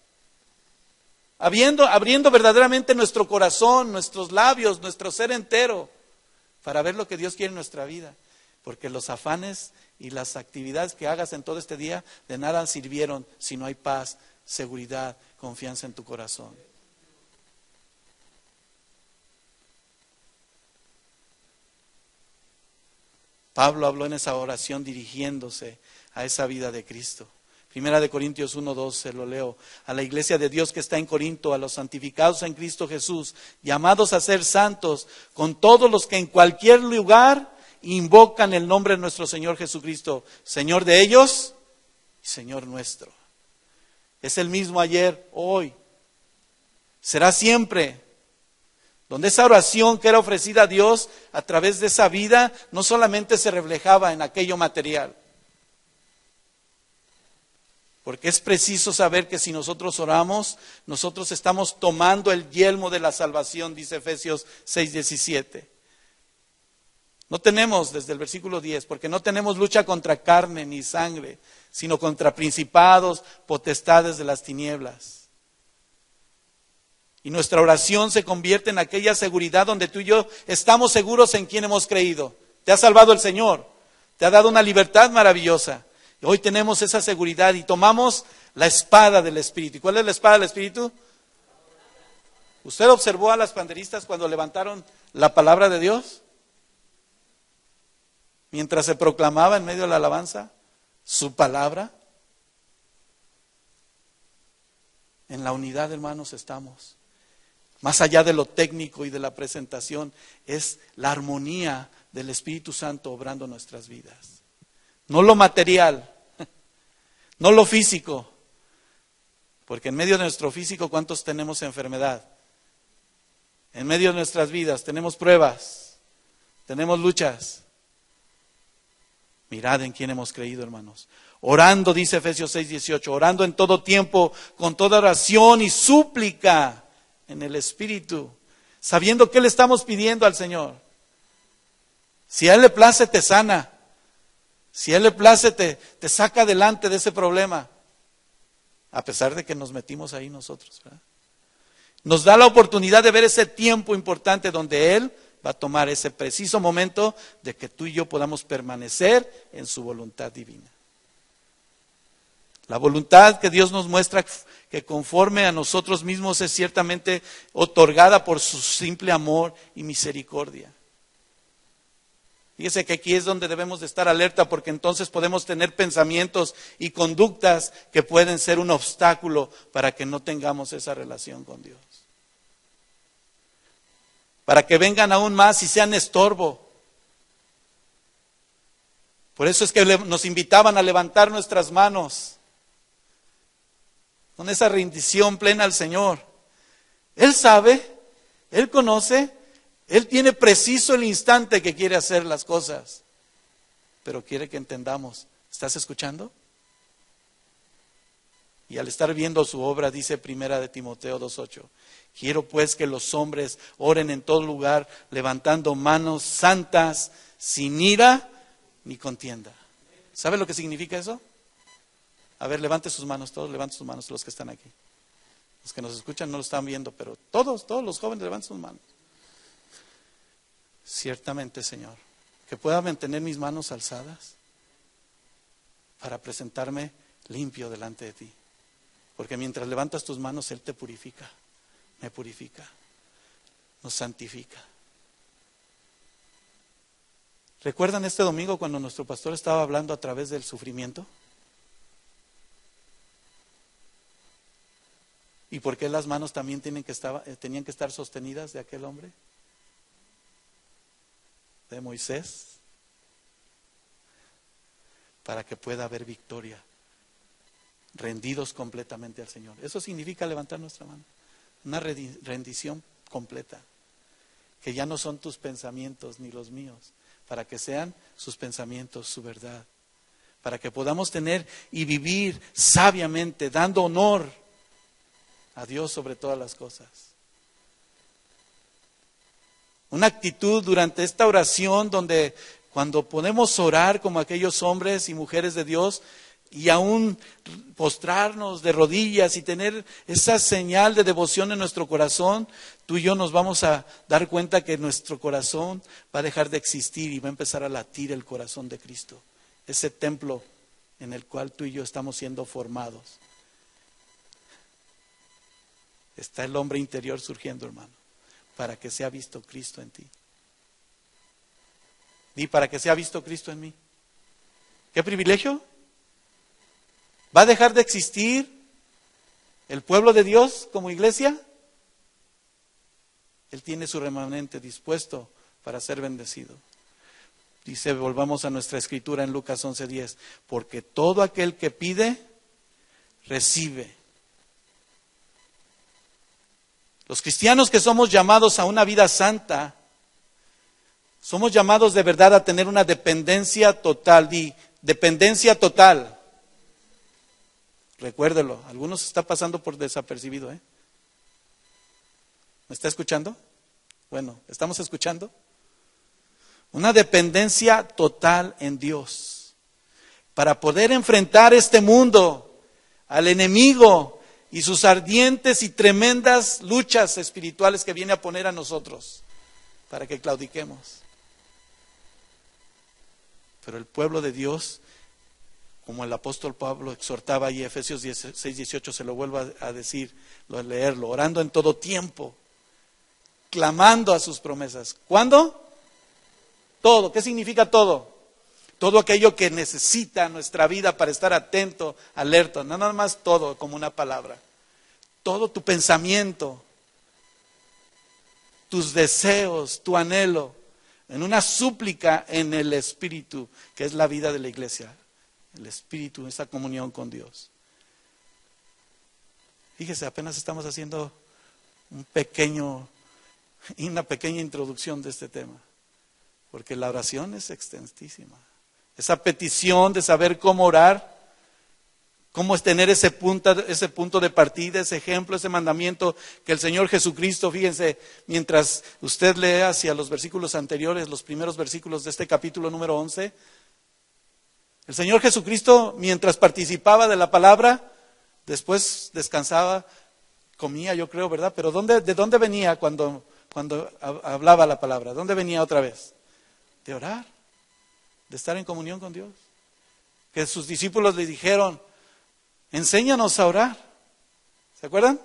Abriendo verdaderamente nuestro corazón, nuestros labios, nuestro ser entero, para ver lo que Dios quiere en nuestra vida. Porque los afanes y las actividades que hagas en todo este día de nada sirvieron si no hay paz, seguridad, confianza en tu corazón. Pablo habló en esa oración dirigiéndose a esa vida de Cristo. Primera de Corintios 1:12, lo leo. A la iglesia de Dios que está en Corinto, a los santificados en Cristo Jesús, llamados a ser santos, con todos los que en cualquier lugar invocan el nombre de nuestro Señor Jesucristo, Señor de ellos y Señor nuestro. Es el mismo ayer, hoy. Será siempre. Donde esa oración que era ofrecida a Dios a través de esa vida, no solamente se reflejaba en aquello material. Porque es preciso saber que si nosotros oramos, nosotros estamos tomando el yelmo de la salvación, dice Efesios 6:17. No tenemos, desde el versículo 10, porque no tenemos lucha contra carne ni sangre, sino contra principados, potestades de las tinieblas. Y nuestra oración se convierte en aquella seguridad donde tú y yo estamos seguros en quién hemos creído. Te ha salvado el Señor, te ha dado una libertad maravillosa. Hoy tenemos esa seguridad y tomamos la espada del Espíritu. ¿Y cuál es la espada del Espíritu? ¿Usted observó a las panderistas cuando levantaron la palabra de Dios? Mientras se proclamaba en medio de la alabanza su palabra. En la unidad, hermanos, estamos. Más allá de lo técnico y de la presentación, es la armonía del Espíritu Santo obrando nuestras vidas. No lo material, no lo físico, porque en medio de nuestro físico, ¿cuántos tenemos enfermedad? En medio de nuestras vidas tenemos pruebas, tenemos luchas. Mirad en quién hemos creído, hermanos. Orando, dice Efesios 6:18, orando en todo tiempo, con toda oración y súplica en el Espíritu, sabiendo qué le estamos pidiendo al Señor. Si a Él le place, te sana. Si a Él le place, te saca adelante de ese problema. A pesar de que nos metimos ahí nosotros, ¿verdad? Nos da la oportunidad de ver ese tiempo importante donde Él va a tomar ese preciso momento de que tú y yo podamos permanecer en su voluntad divina. La voluntad que Dios nos muestra que conforme a nosotros mismos es ciertamente otorgada por su simple amor y misericordia. Fíjese que aquí es donde debemos de estar alerta, porque entonces podemos tener pensamientos y conductas que pueden ser un obstáculo para que no tengamos esa relación con Dios. Para que vengan aún más y sean estorbo. Por eso es que nos invitaban a levantar nuestras manos con esa rendición plena al Señor. Él sabe, Él conoce, Él tiene preciso el instante que quiere hacer las cosas, pero quiere que entendamos. ¿Estás escuchando? Y al estar viendo su obra, dice Primera de Timoteo 2:8, quiero pues que los hombres oren en todo lugar, levantando manos santas, sin ira ni contienda. ¿Sabe lo que significa eso? A ver, levante sus manos, todos levanten sus manos, los que están aquí. Los que nos escuchan no lo están viendo, pero todos los jóvenes levanten sus manos. Ciertamente, Señor, que pueda mantener mis manos alzadas para presentarme limpio delante de ti. Porque mientras levantas tus manos, Él te purifica, me purifica, nos santifica. ¿Recuerdan este domingo cuando nuestro pastor estaba hablando a través del sufrimiento? ¿Y por qué las manos también tenían que estar sostenidas de aquel hombre? De Moisés. Para que pueda haber victoria. Rendidos completamente al Señor. Eso significa levantar nuestra mano. Una rendición completa. Que ya no son tus pensamientos ni los míos. Para que sean sus pensamientos, su verdad. Para que podamos tener y vivir sabiamente, dando honor a Dios sobre todas las cosas. Una actitud durante esta oración donde cuando podemos orar como aquellos hombres y mujeres de Dios y aún postrarnos de rodillas y tener esa señal de devoción en nuestro corazón, tú y yo nos vamos a dar cuenta que nuestro corazón va a dejar de existir y va a empezar a latir el corazón de Cristo. Ese templo en el cual tú y yo estamos siendo formados. Está el hombre interior surgiendo, hermano, para que sea visto Cristo en ti. Di, para que sea visto Cristo en mí. ¿Qué privilegio? ¿Va a dejar de existir el pueblo de Dios como iglesia? Él tiene su remanente dispuesto para ser bendecido. Dice, volvamos a nuestra escritura en Lucas 11:10, porque todo aquel que pide, recibe. Los cristianos que somos llamados a una vida santa, somos llamados de verdad a tener una dependencia total, dependencia total. Recuérdelo, algunos está pasando por desapercibido, ¿Me está escuchando? Bueno, ¿estamos escuchando? Una dependencia total en Dios. Para poder enfrentar este mundo, al enemigo y sus ardientes y tremendas luchas espirituales que viene a poner a nosotros, para que claudiquemos. Pero el pueblo de Dios, como el apóstol Pablo exhortaba ahí, Efesios 6:18, se lo vuelvo a decir, a leerlo, orando en todo tiempo, clamando a sus promesas. ¿Cuándo? Todo. ¿Qué significa todo? Todo aquello que necesita nuestra vida para estar atento, alerta. No nada más todo como una palabra. Todo tu pensamiento, tus deseos, tu anhelo, en una súplica en el Espíritu, que es la vida de la iglesia. El Espíritu, esa comunión con Dios. Fíjese, apenas estamos haciendo una pequeña introducción de este tema. Porque la oración es extensísima. Esa petición de saber cómo orar, cómo es tener ese punto de partida, ese ejemplo, ese mandamiento que el Señor Jesucristo, fíjense, mientras usted lee hacia los versículos anteriores, los primeros versículos de este capítulo número 11, el Señor Jesucristo, mientras participaba de la palabra, después descansaba, comía, yo creo, ¿verdad? Pero ¿de dónde venía cuando hablaba la palabra? ¿Dónde venía otra vez? De orar, de estar en comunión con Dios. Que sus discípulos le dijeron, enséñanos a orar. ¿Se acuerdan?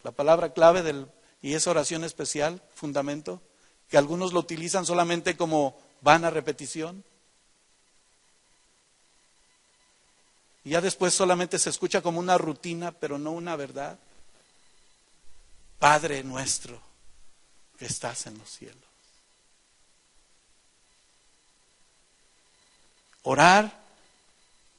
La palabra clave y esa oración especial, fundamento, que algunos lo utilizan solamente como vana repetición. Y ya después solamente se escucha como una rutina, pero no una verdad. Padre nuestro, que estás en los cielos. Orar,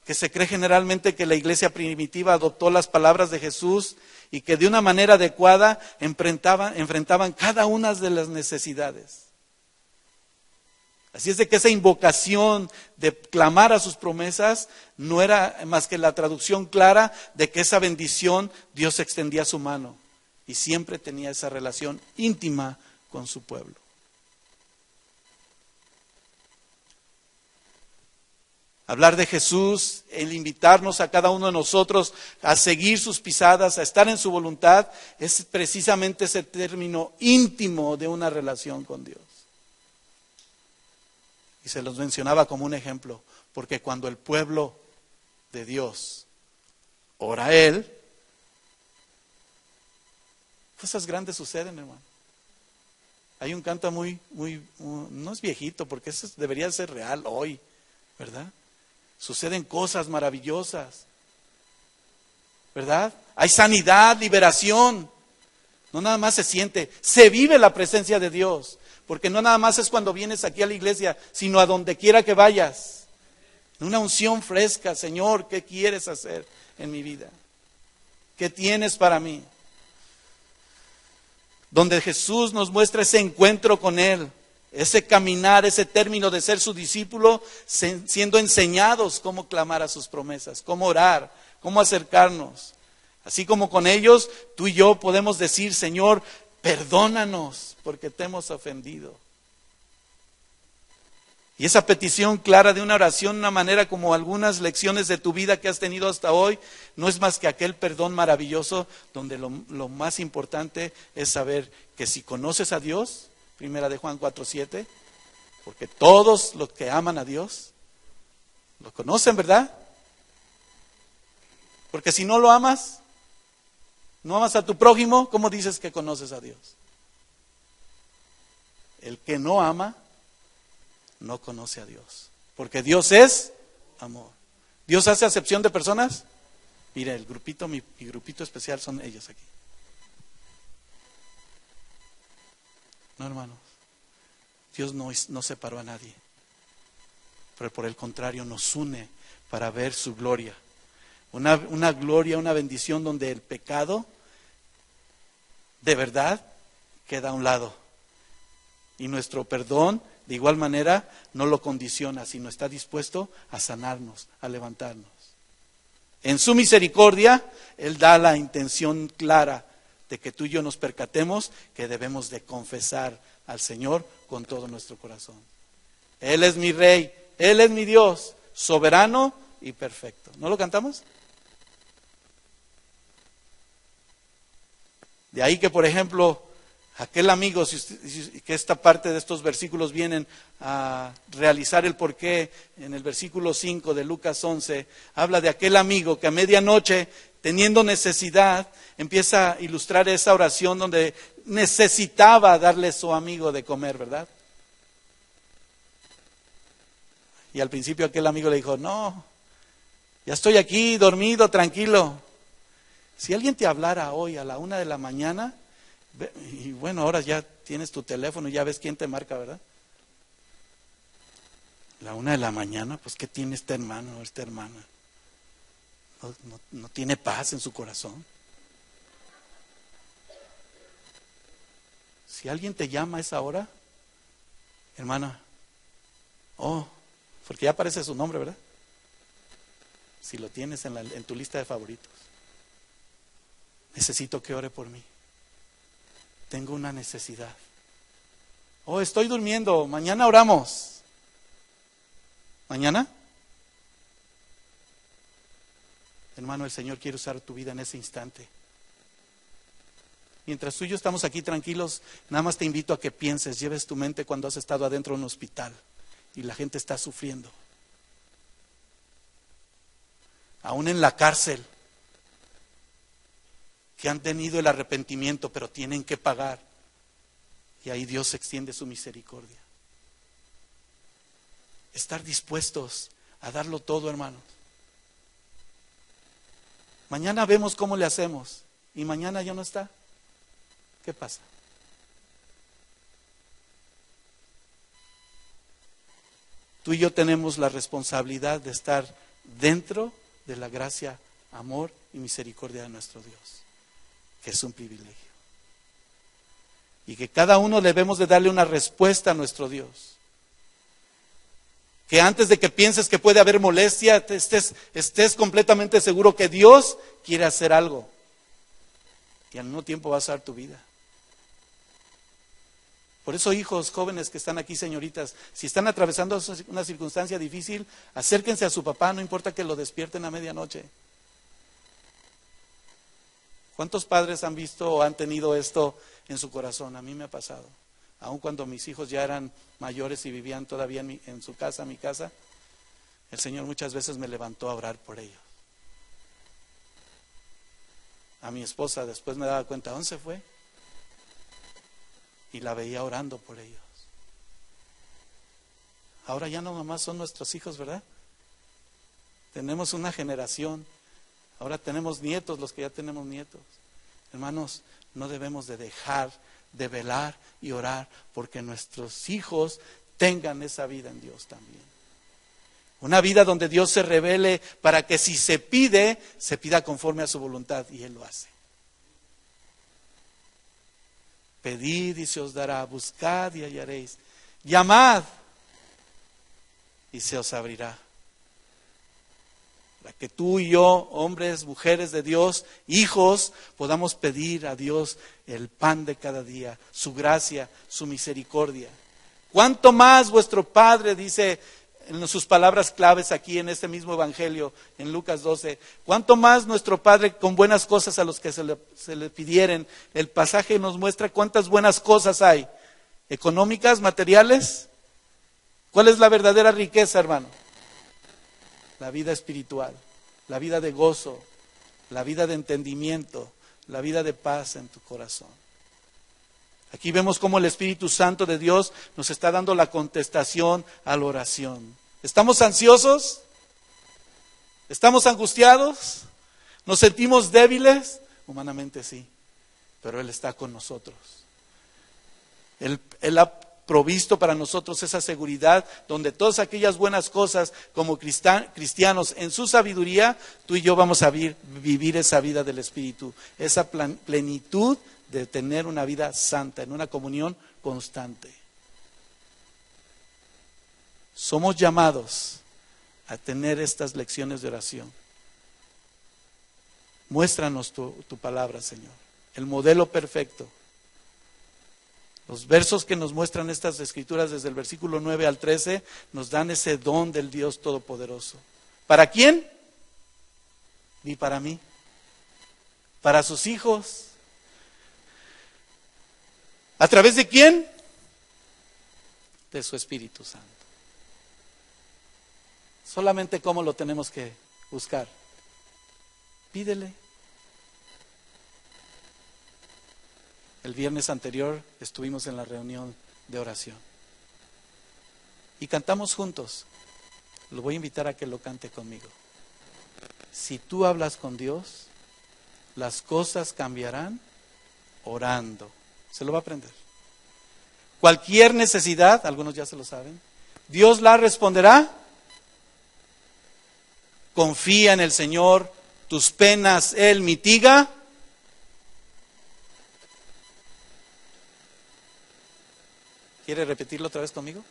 que se cree generalmente que la iglesia primitiva adoptó las palabras de Jesús y que de una manera adecuada enfrentaban cada una de las necesidades. Así es de que esa invocación de clamar a sus promesas no era más que la traducción clara de que esa bendición Dios extendía su mano y siempre tenía esa relación íntima con su pueblo. Hablar de Jesús, el invitarnos a cada uno de nosotros a seguir sus pisadas, a estar en su voluntad, es precisamente ese término íntimo de una relación con Dios. Y se los mencionaba como un ejemplo, porque cuando el pueblo de Dios ora a Él, cosas grandes suceden, hermano. Hay un canto no es viejito, porque eso debería ser real hoy, ¿verdad? Suceden cosas maravillosas, ¿verdad? Hay sanidad, liberación. No nada más se siente, se vive la presencia de Dios. Porque no nada más es cuando vienes aquí a la iglesia, sino a donde quiera que vayas. Una unción fresca, Señor, ¿qué quieres hacer en mi vida? ¿Qué tienes para mí? Donde Jesús nos muestra ese encuentro con Él. Ese caminar, ese término de ser su discípulo, siendo enseñados cómo clamar a sus promesas, cómo orar, cómo acercarnos. Así como con ellos, tú y yo podemos decir, Señor, perdónanos porque te hemos ofendido. Y esa petición clara de una oración, una manera como algunas lecciones de tu vida que has tenido hasta hoy, no es más que aquel perdón maravilloso donde lo más importante es saber que si conoces a Dios, Primera de Juan 4:7, porque todos los que aman a Dios lo conocen, ¿verdad? Porque si no lo amas, no amas a tu prójimo, ¿cómo dices que conoces a Dios? El que no ama, no conoce a Dios, porque Dios es amor. ¿Dios hace acepción de personas? Mire, el grupito, mi grupito especial son ellos aquí. No, hermanos. Dios no separó a nadie. Pero por el contrario nos une para ver su gloria. Una gloria, una bendición donde el pecado de verdad queda a un lado. Y nuestro perdón, de igual manera, no lo condiciona, sino está dispuesto a sanarnos, a levantarnos. En su misericordia, Él da la intención clara de que tú y yo nos percatemos que debemos de confesar al Señor con todo nuestro corazón. Él es mi Rey, Él es mi Dios, soberano y perfecto. ¿No lo cantamos? De ahí que, por ejemplo, aquel amigo, que esta parte de estos versículos vienen a realizar el porqué, en el versículo 5 de Lucas 11, habla de aquel amigo que a medianoche, teniendo necesidad, empieza a ilustrar esa oración donde necesitaba darle a su amigo de comer, ¿verdad? Y al principio aquel amigo le dijo, no, ya estoy aquí, dormido, tranquilo. Si alguien te hablara hoy a la 1 de la mañana, y bueno, ahora ya tienes tu teléfono y ya ves quién te marca, ¿verdad? La 1 de la mañana, pues ¿qué tiene este hermano o esta hermana? No tiene paz en su corazón. Si alguien te llama a esa hora, hermana, porque ya aparece su nombre, ¿verdad? Si lo tienes en tu lista de favoritos. Necesito que ore por mí. Tengo una necesidad. Estoy durmiendo, mañana oramos. ¿Mañana? Hermano, el Señor quiere usar tu vida en ese instante. Mientras tú y yo estamos aquí tranquilos, nada más te invito a que pienses, lleves tu mente cuando has estado adentro de un hospital y la gente está sufriendo. Aún en la cárcel, que han tenido el arrepentimiento, pero tienen que pagar. Y ahí Dios extiende su misericordia. Estar dispuestos a darlo todo, hermanos. Mañana vemos cómo le hacemos. Y mañana ya no está. ¿Qué pasa? Tú y yo tenemos la responsabilidad de estar dentro de la gracia, amor y misericordia de nuestro Dios, que es un privilegio. Y que cada uno debemos de darle una respuesta a nuestro Dios. Que antes de que pienses que puede haber molestia, estés completamente seguro que Dios quiere hacer algo. Y al mismo tiempo va a usar tu vida. Por eso, hijos jóvenes que están aquí, señoritas, si están atravesando una circunstancia difícil, acérquense a su papá, no importa que lo despierten a medianoche. ¿Cuántos padres han visto o han tenido esto en su corazón? A mí me ha pasado. Aun cuando mis hijos ya eran mayores y vivían todavía en su casa, mi casa, el Señor muchas veces me levantó a orar por ellos. A mi esposa después me daba cuenta, ¿dónde se fue? Y la veía orando por ellos. Ahora ya no nomás son nuestros hijos, ¿verdad? Tenemos una generación. Ahora tenemos nietos, los que ya tenemos nietos. Hermanos, no debemos de dejar de velar y orar porque nuestros hijos tengan esa vida en Dios también. Una vida donde Dios se revele para que si se pida conforme a su voluntad, y Él lo hace. Pedid y se os dará, buscad y hallaréis, llamad y se os abrirá. Para que tú y yo, hombres, mujeres de Dios, hijos, podamos pedir a Dios el pan de cada día, su gracia, su misericordia. Cuánto más vuestro Padre, dice en sus palabras claves aquí en este mismo Evangelio, en Lucas 12, cuánto más nuestro Padre con buenas cosas a los que se le pidieren. El pasaje nos muestra cuántas buenas cosas hay, económicas, materiales. ¿Cuál es la verdadera riqueza, hermano? La vida espiritual, la vida de gozo, la vida de entendimiento, la vida de paz en tu corazón. Aquí vemos cómo el Espíritu Santo de Dios nos está dando la contestación a la oración. ¿Estamos ansiosos? ¿Estamos angustiados? ¿Nos sentimos débiles? Humanamente sí, pero Él está con nosotros. Él ha provisto para nosotros esa seguridad donde todas aquellas buenas cosas como cristianos en su sabiduría, tú y yo vamos a vivir esa vida del Espíritu, esa plenitud de tener una vida santa, en una comunión constante. Somos llamados a tener estas lecciones de oración. Muéstranos tu palabra, Señor, el modelo perfecto. Los versos que nos muestran estas escrituras desde el versículo 9 al 13 nos dan ese don del Dios Todopoderoso. ¿Para quién? Ni para mí. Para sus hijos. ¿A través de quién? De su Espíritu Santo. Solamente cómo lo tenemos que buscar. Pídele. El viernes anterior estuvimos en la reunión de oración y cantamos juntos. Lo voy a invitar a que lo cante conmigo. Si tú hablas con Dios, las cosas cambiarán orando. Se lo va a aprender. Cualquier necesidad, algunos ya se lo saben, Dios la responderá. Confía en el Señor, tus penas Él mitiga. ¿Quiere repetirlo otra vez conmigo?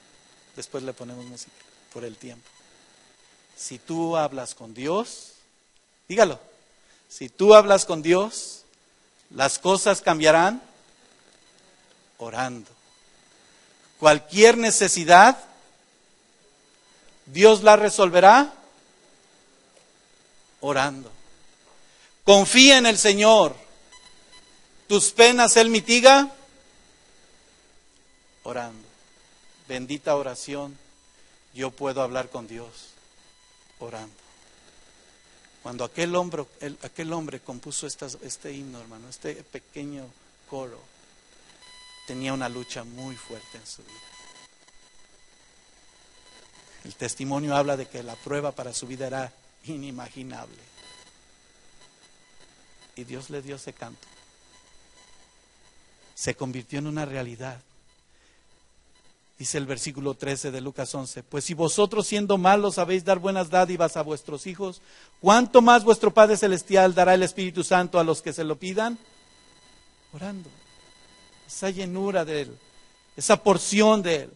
Después le ponemos música por el tiempo. Si tú hablas con Dios, dígalo. Si tú hablas con Dios, las cosas cambiarán orando. Cualquier necesidad, Dios la resolverá orando. Confía en el Señor. Tus penas Él mitiga orando. Bendita oración. Yo puedo hablar con Dios orando. Cuando aquel hombre compuso este himno, hermano, este pequeño coro, tenía una lucha muy fuerte en su vida. El testimonio habla de que la prueba para su vida era inimaginable. Y Dios le dio ese canto. Se convirtió en una realidad. Dice el versículo 13 de Lucas 11, pues si vosotros siendo malos sabéis dar buenas dádivas a vuestros hijos, ¿cuánto más vuestro Padre Celestial dará el Espíritu Santo a los que se lo pidan? Orando. Esa llenura de Él, esa porción de Él.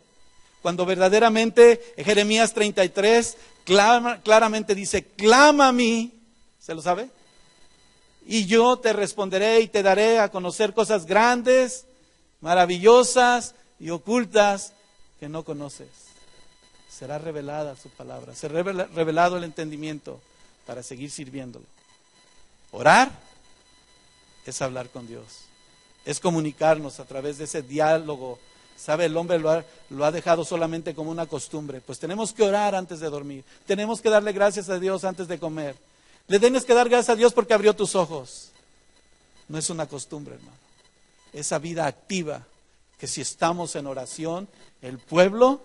Cuando verdaderamente Jeremías 33 claramente dice, clama a mí, ¿se lo sabe? Y yo te responderé y te daré a conocer cosas grandes, maravillosas y ocultas que no conoces. Será revelada su palabra, será revelado el entendimiento para seguir sirviéndolo. Orar es hablar con Dios, es comunicarnos a través de ese diálogo. ¿Sabe? El hombre lo ha dejado solamente como una costumbre. Pues tenemos que orar antes de dormir, tenemos que darle gracias a Dios antes de comer. Le tienes que dar gracias a Dios porque abrió tus ojos. No es una costumbre, hermano. Esa vida activa que si estamos en oración, el pueblo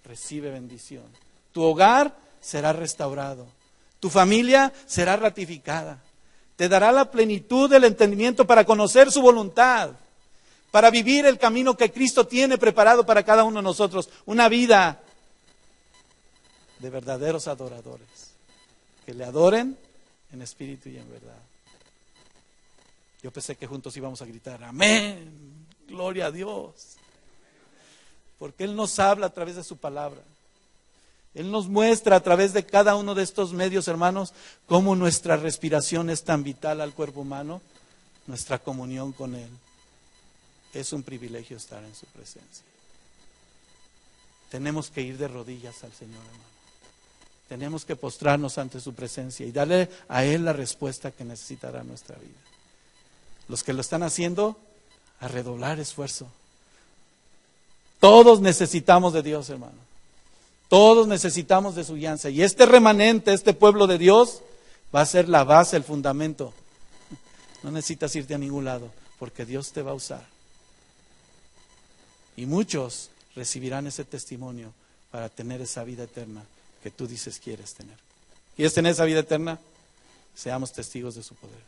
recibe bendición. Tu hogar será restaurado. Tu familia será ratificada. Te dará la plenitud del entendimiento para conocer su voluntad, para vivir el camino que Cristo tiene preparado para cada uno de nosotros. Una vida de verdaderos adoradores, que le adoren en espíritu y en verdad. Yo pensé que juntos íbamos a gritar, amén, gloria a Dios. Porque Él nos habla a través de su palabra. Él nos muestra a través de cada uno de estos medios, hermanos, cómo nuestra respiración es tan vital al cuerpo humano, nuestra comunión con Él. Es un privilegio estar en su presencia. Tenemos que ir de rodillas al Señor, hermano. Tenemos que postrarnos ante su presencia y darle a Él la respuesta que necesitará nuestra vida. Los que lo están haciendo, a redoblar esfuerzo. Todos necesitamos de Dios, hermano. Todos necesitamos de su guianza. Y este remanente, este pueblo de Dios, va a ser la base, el fundamento. No necesitas irte a ningún lado, porque Dios te va a usar. Y muchos recibirán ese testimonio para tener esa vida eterna que tú dices quieres tener. ¿Quieres tener esa vida eterna? Seamos testigos de su poder.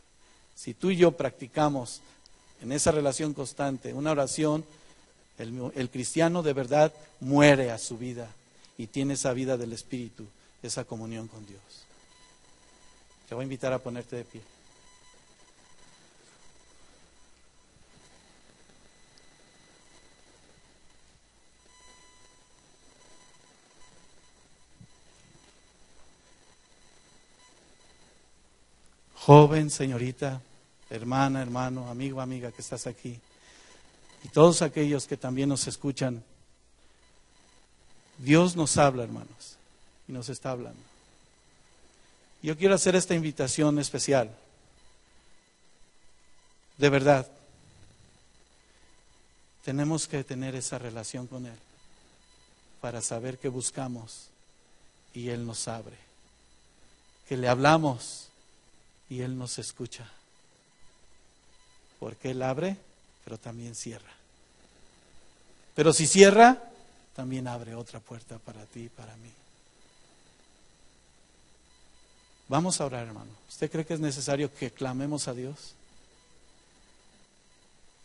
Si tú y yo practicamos en esa relación constante una oración, el cristiano de verdad muere a su vida y tiene esa vida del Espíritu, esa comunión con Dios. Te voy a invitar a ponerte de pie. Joven, señorita, hermana, hermano, amigo, amiga que estás aquí, y todos aquellos que también nos escuchan, Dios nos habla, hermanos, y nos está hablando. Yo quiero hacer esta invitación especial, de verdad. Tenemos que tener esa relación con Él para saber que buscamos y Él nos abre, que le hablamos y Él nos escucha, porque Él abre, pero también cierra. Pero si cierra, también abre otra puerta para ti y para mí. Vamos a orar, hermano. ¿Usted cree que es necesario que clamemos a Dios?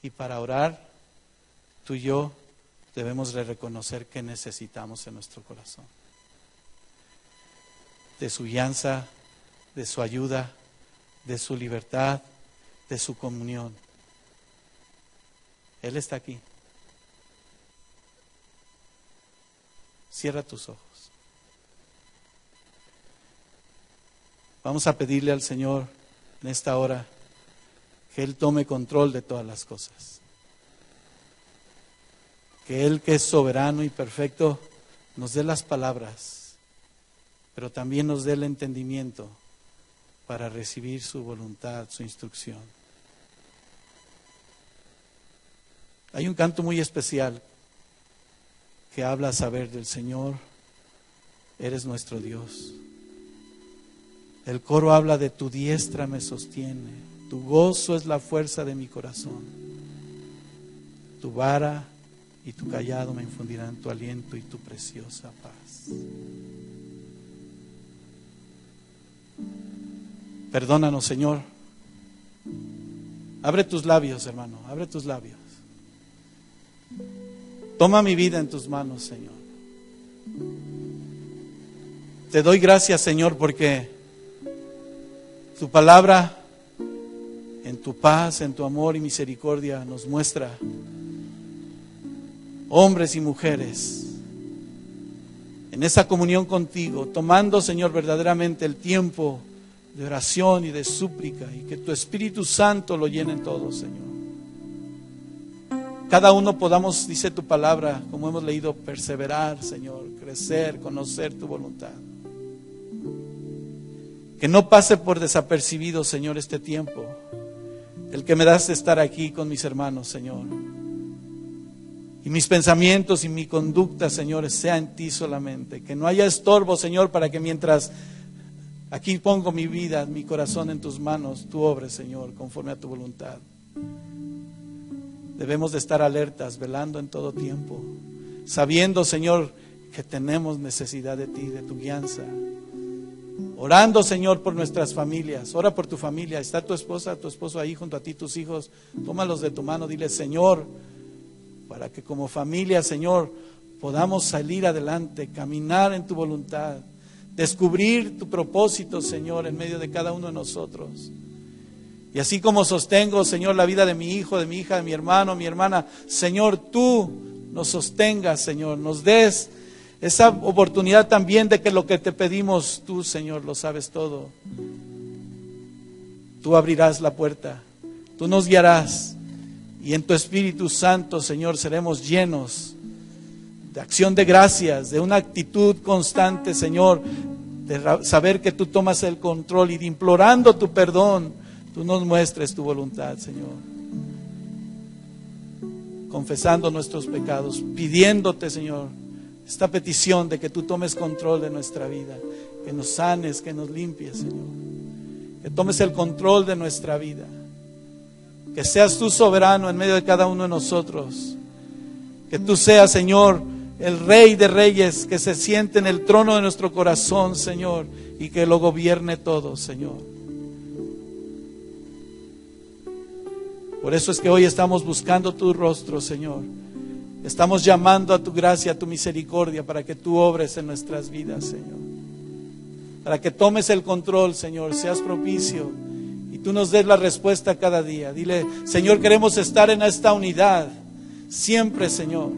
Y para orar, tú y yo debemos de reconocer que necesitamos en nuestro corazón de su guianza, de su ayuda, de su libertad, de su comunión. Él está aquí. Cierra tus ojos. Vamos a pedirle al Señor en esta hora que Él tome control de todas las cosas. Que Él, que es soberano y perfecto, nos dé las palabras, pero también nos dé el entendimiento para recibir su voluntad, su instrucción. Hay un canto muy especial que habla a saber del Señor, eres nuestro Dios. El coro habla de tu diestra me sostiene, tu gozo es la fuerza de mi corazón. Tu vara y tu callado me infundirán tu aliento y tu preciosa paz. Perdónanos, Señor. Abre tus labios, hermano, abre tus labios. Toma mi vida en tus manos, Señor. Te doy gracias, Señor, porque tu palabra, en tu paz, en tu amor y misericordia, nos muestra hombres y mujeres en esa comunión contigo, tomando, Señor, verdaderamente el tiempo de oración y de súplica, y que tu Espíritu Santo lo llene en todo, Señor. Cada uno podamos, dice tu palabra, como hemos leído, perseverar, Señor, crecer, conocer tu voluntad. Que no pase por desapercibido, Señor, este tiempo, el que me das de estar aquí con mis hermanos, Señor. Y mis pensamientos y mi conducta, Señor, sea en ti solamente. Que no haya estorbo, Señor, para que mientras aquí pongo mi vida, mi corazón en tus manos, tú obres, Señor, conforme a tu voluntad. Debemos de estar alertas, velando en todo tiempo, sabiendo, Señor, que tenemos necesidad de ti, de tu guianza. Orando, Señor, por nuestras familias. Ora por tu familia. Está tu esposa, tu esposo ahí junto a ti, tus hijos. Tómalos de tu mano, dile, Señor, para que como familia, Señor, podamos salir adelante, caminar en tu voluntad, descubrir tu propósito, Señor, en medio de cada uno de nosotros. Y así como sostengo, Señor, la vida de mi hijo, de mi hija, de mi hermano, mi hermana, Señor, tú nos sostengas, Señor, nos des esa oportunidad también de que lo que te pedimos, tú, Señor, lo sabes todo. Tú abrirás la puerta, tú nos guiarás, y en tu Espíritu Santo, Señor, seremos llenos de acción de gracias, de una actitud constante, Señor, de saber que tú tomas el control y de implorando tu perdón, tú nos muestres tu voluntad, Señor. Confesando nuestros pecados, pidiéndote, Señor, esta petición de que tú tomes control de nuestra vida, que nos sanes, que nos limpies, Señor. Que tomes el control de nuestra vida. Que seas tú soberano en medio de cada uno de nosotros. Que tú seas, Señor, el Rey de Reyes, que se siente en el trono de nuestro corazón, Señor, y que lo gobierne todo, Señor. Por eso es que hoy estamos buscando tu rostro, Señor. Estamos llamando a tu gracia, a tu misericordia, para que tú obres en nuestras vidas, Señor. Para que tomes el control, Señor, seas propicio y tú nos des la respuesta cada día. Dile: Señor, queremos estar en esta unidad siempre, Señor.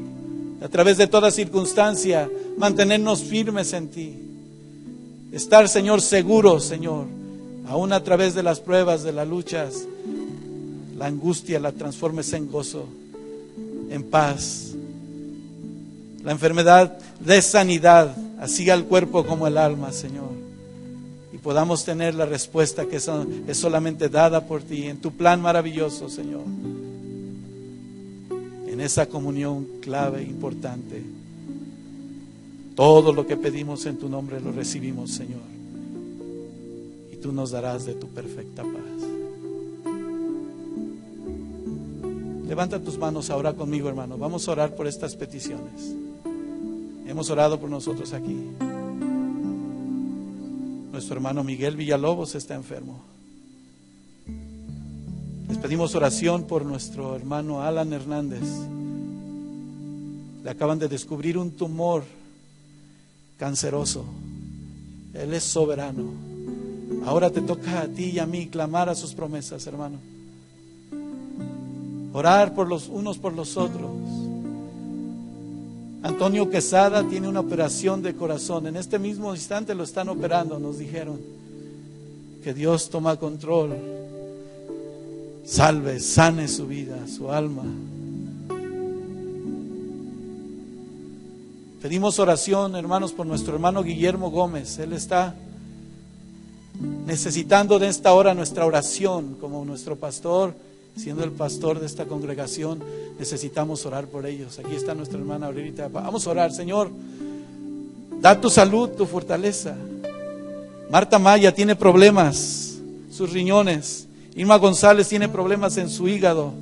A través de toda circunstancia, mantenernos firmes en ti. Estar, Señor, seguros, Señor, aún a través de las pruebas, de las luchas. La angustia la transformes en gozo, en paz. La enfermedad de sanidad, así al cuerpo como al alma, Señor. Y podamos tener la respuesta que es solamente dada por ti, en tu plan maravilloso, Señor. En esa comunión clave, importante. Todo lo que pedimos en tu nombre lo recibimos, Señor. Y tú nos darás de tu perfecta paz. Levanta tus manos ahora conmigo, hermano. Vamos a orar por estas peticiones. Hemos orado por nosotros aquí. Nuestro hermano Miguel Villalobos está enfermo. Les pedimos oración por nuestro hermano Alan Hernández. Le acaban de descubrir un tumor canceroso. Él es soberano. Ahora te toca a ti y a mí clamar a sus promesas, hermano. Orar por los unos por los otros. Antonio Quesada tiene una operación de corazón. En este mismo instante lo están operando, nos dijeron. Que Dios toma control. Salve, sane su vida, su alma. Pedimos oración, hermanos, por nuestro hermano Guillermo Gómez. Él está necesitando de esta hora nuestra oración como nuestro pastor. Siendo el pastor de esta congregación, necesitamos orar por ellos. Aquí está nuestra hermana ahorita. Vamos a orar. Señor, da tu salud, tu fortaleza. Marta Maya tiene problemas, sus riñones. Irma González tiene problemas en su hígado.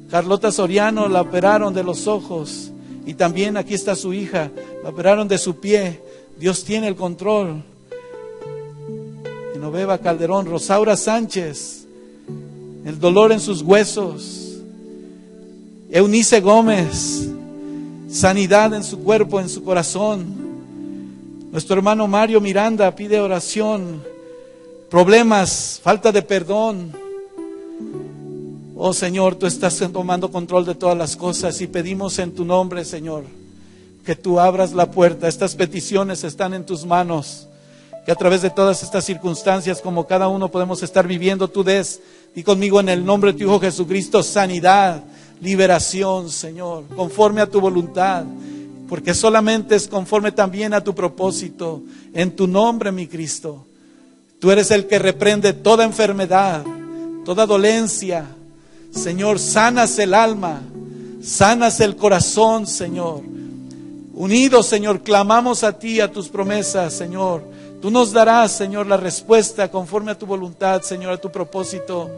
Carlota Soriano la operaron de los ojos. Y también aquí está su hija, la operaron de su pie. Dios tiene el control. Genoveva Calderón, Rosaura Sánchez, el dolor en sus huesos. Eunice Gómez, sanidad en su cuerpo, en su corazón. Nuestro hermano Mario Miranda pide oración. Problemas, falta de perdón. Oh Señor, tú estás tomando control de todas las cosas y pedimos en tu nombre, Señor, que tú abras la puerta. Estas peticiones están en tus manos. Que a través de todas estas circunstancias, como cada uno podemos estar viviendo, tú des. Y conmigo en el nombre de tu Hijo Jesucristo, sanidad, liberación, Señor, conforme a tu voluntad, porque solamente es conforme también a tu propósito. En tu nombre, mi Cristo, tú eres el que reprende toda enfermedad, toda dolencia. Señor, sanas el alma, sanas el corazón, Señor. Unidos, Señor, clamamos a ti, a tus promesas, Señor. Tú nos darás, Señor, la respuesta conforme a tu voluntad, Señor, a tu propósito.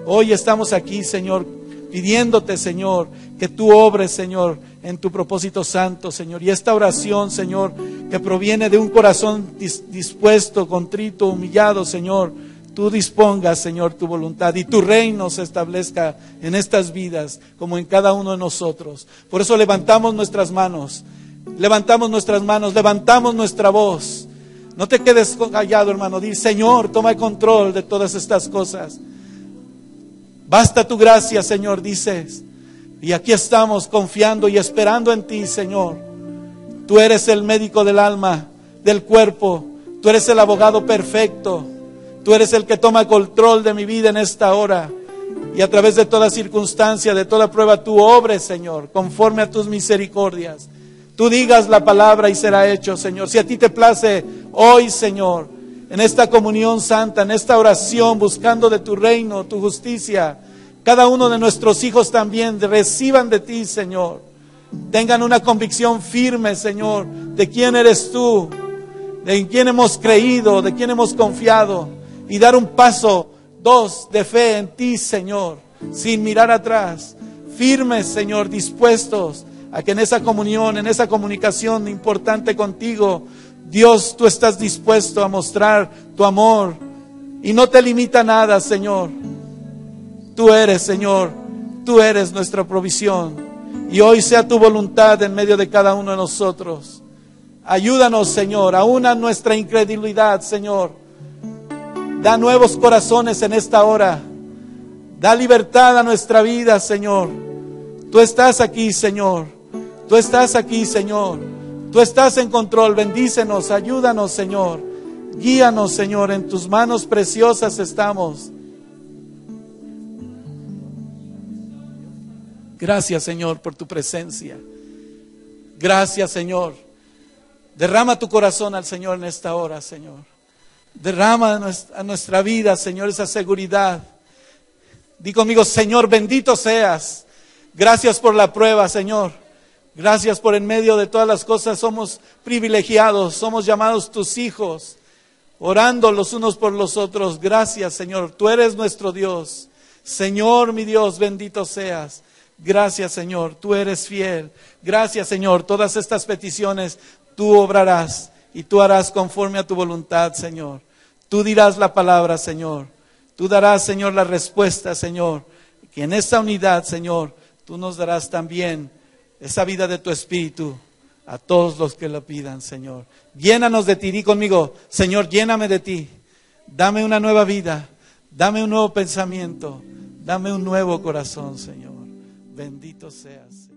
Hoy estamos aquí, Señor, pidiéndote, Señor, que tú obres, Señor, en tu propósito santo, Señor. Y esta oración, Señor, que proviene de un corazón dispuesto, contrito, humillado, Señor, tú dispongas, Señor, tu voluntad y tu reino se establezca en estas vidas como en cada uno de nosotros. Por eso levantamos nuestras manos, levantamos nuestra voz. No te quedes callado, hermano. Di: Señor, toma el control de todas estas cosas. Basta tu gracia, Señor, dices. Y aquí estamos confiando y esperando en ti, Señor. Tú eres el médico del alma, del cuerpo. Tú eres el abogado perfecto. Tú eres el que toma control de mi vida en esta hora. Y a través de toda circunstancia, de toda prueba, tú obres, Señor, conforme a tus misericordias. Tú digas la palabra y será hecho, Señor. Si a ti te place hoy, Señor, en esta comunión santa, en esta oración, buscando de tu reino, tu justicia, cada uno de nuestros hijos también reciban de ti, Señor. Tengan una convicción firme, Señor, de quién eres tú, de quién hemos creído, de quién hemos confiado. Y dar un paso, dos, de fe en ti, Señor, sin mirar atrás. Firmes, Señor, dispuestos a que en esa comunión, en esa comunicación importante contigo, Dios, tú estás dispuesto a mostrar tu amor y no te limita nada, Señor. Tú eres, Señor, tú eres nuestra provisión. Y hoy sea tu voluntad en medio de cada uno de nosotros. Ayúdanos, Señor, aún a nuestra incredulidad, Señor. Da nuevos corazones en esta hora. Da libertad a nuestra vida, Señor. Tú estás aquí, Señor. Tú estás aquí, Señor. Tú estás en control. Bendícenos, ayúdanos, Señor. Guíanos, Señor. En tus manos preciosas estamos. Gracias, Señor, por tu presencia. Gracias, Señor. Derrama tu corazón al Señor en esta hora, Señor. Derrama a nuestra vida, Señor, esa seguridad. Di conmigo, Señor, bendito seas. Gracias por la prueba, Señor. Gracias por en medio de todas las cosas somos privilegiados, somos llamados tus hijos, orando los unos por los otros. Gracias, Señor. Tú eres nuestro Dios. Señor, mi Dios, bendito seas. Gracias, Señor. Tú eres fiel. Gracias, Señor. Todas estas peticiones tú obrarás y tú harás conforme a tu voluntad, Señor. Tú dirás la palabra, Señor. Tú darás, Señor, la respuesta, Señor. Que en esta unidad, Señor, tú nos darás también esa vida de tu Espíritu a todos los que lo pidan, Señor. Llénanos de ti. Di conmigo, Señor, lléname de ti. Dame una nueva vida. Dame un nuevo pensamiento. Dame un nuevo corazón, Señor. Bendito seas.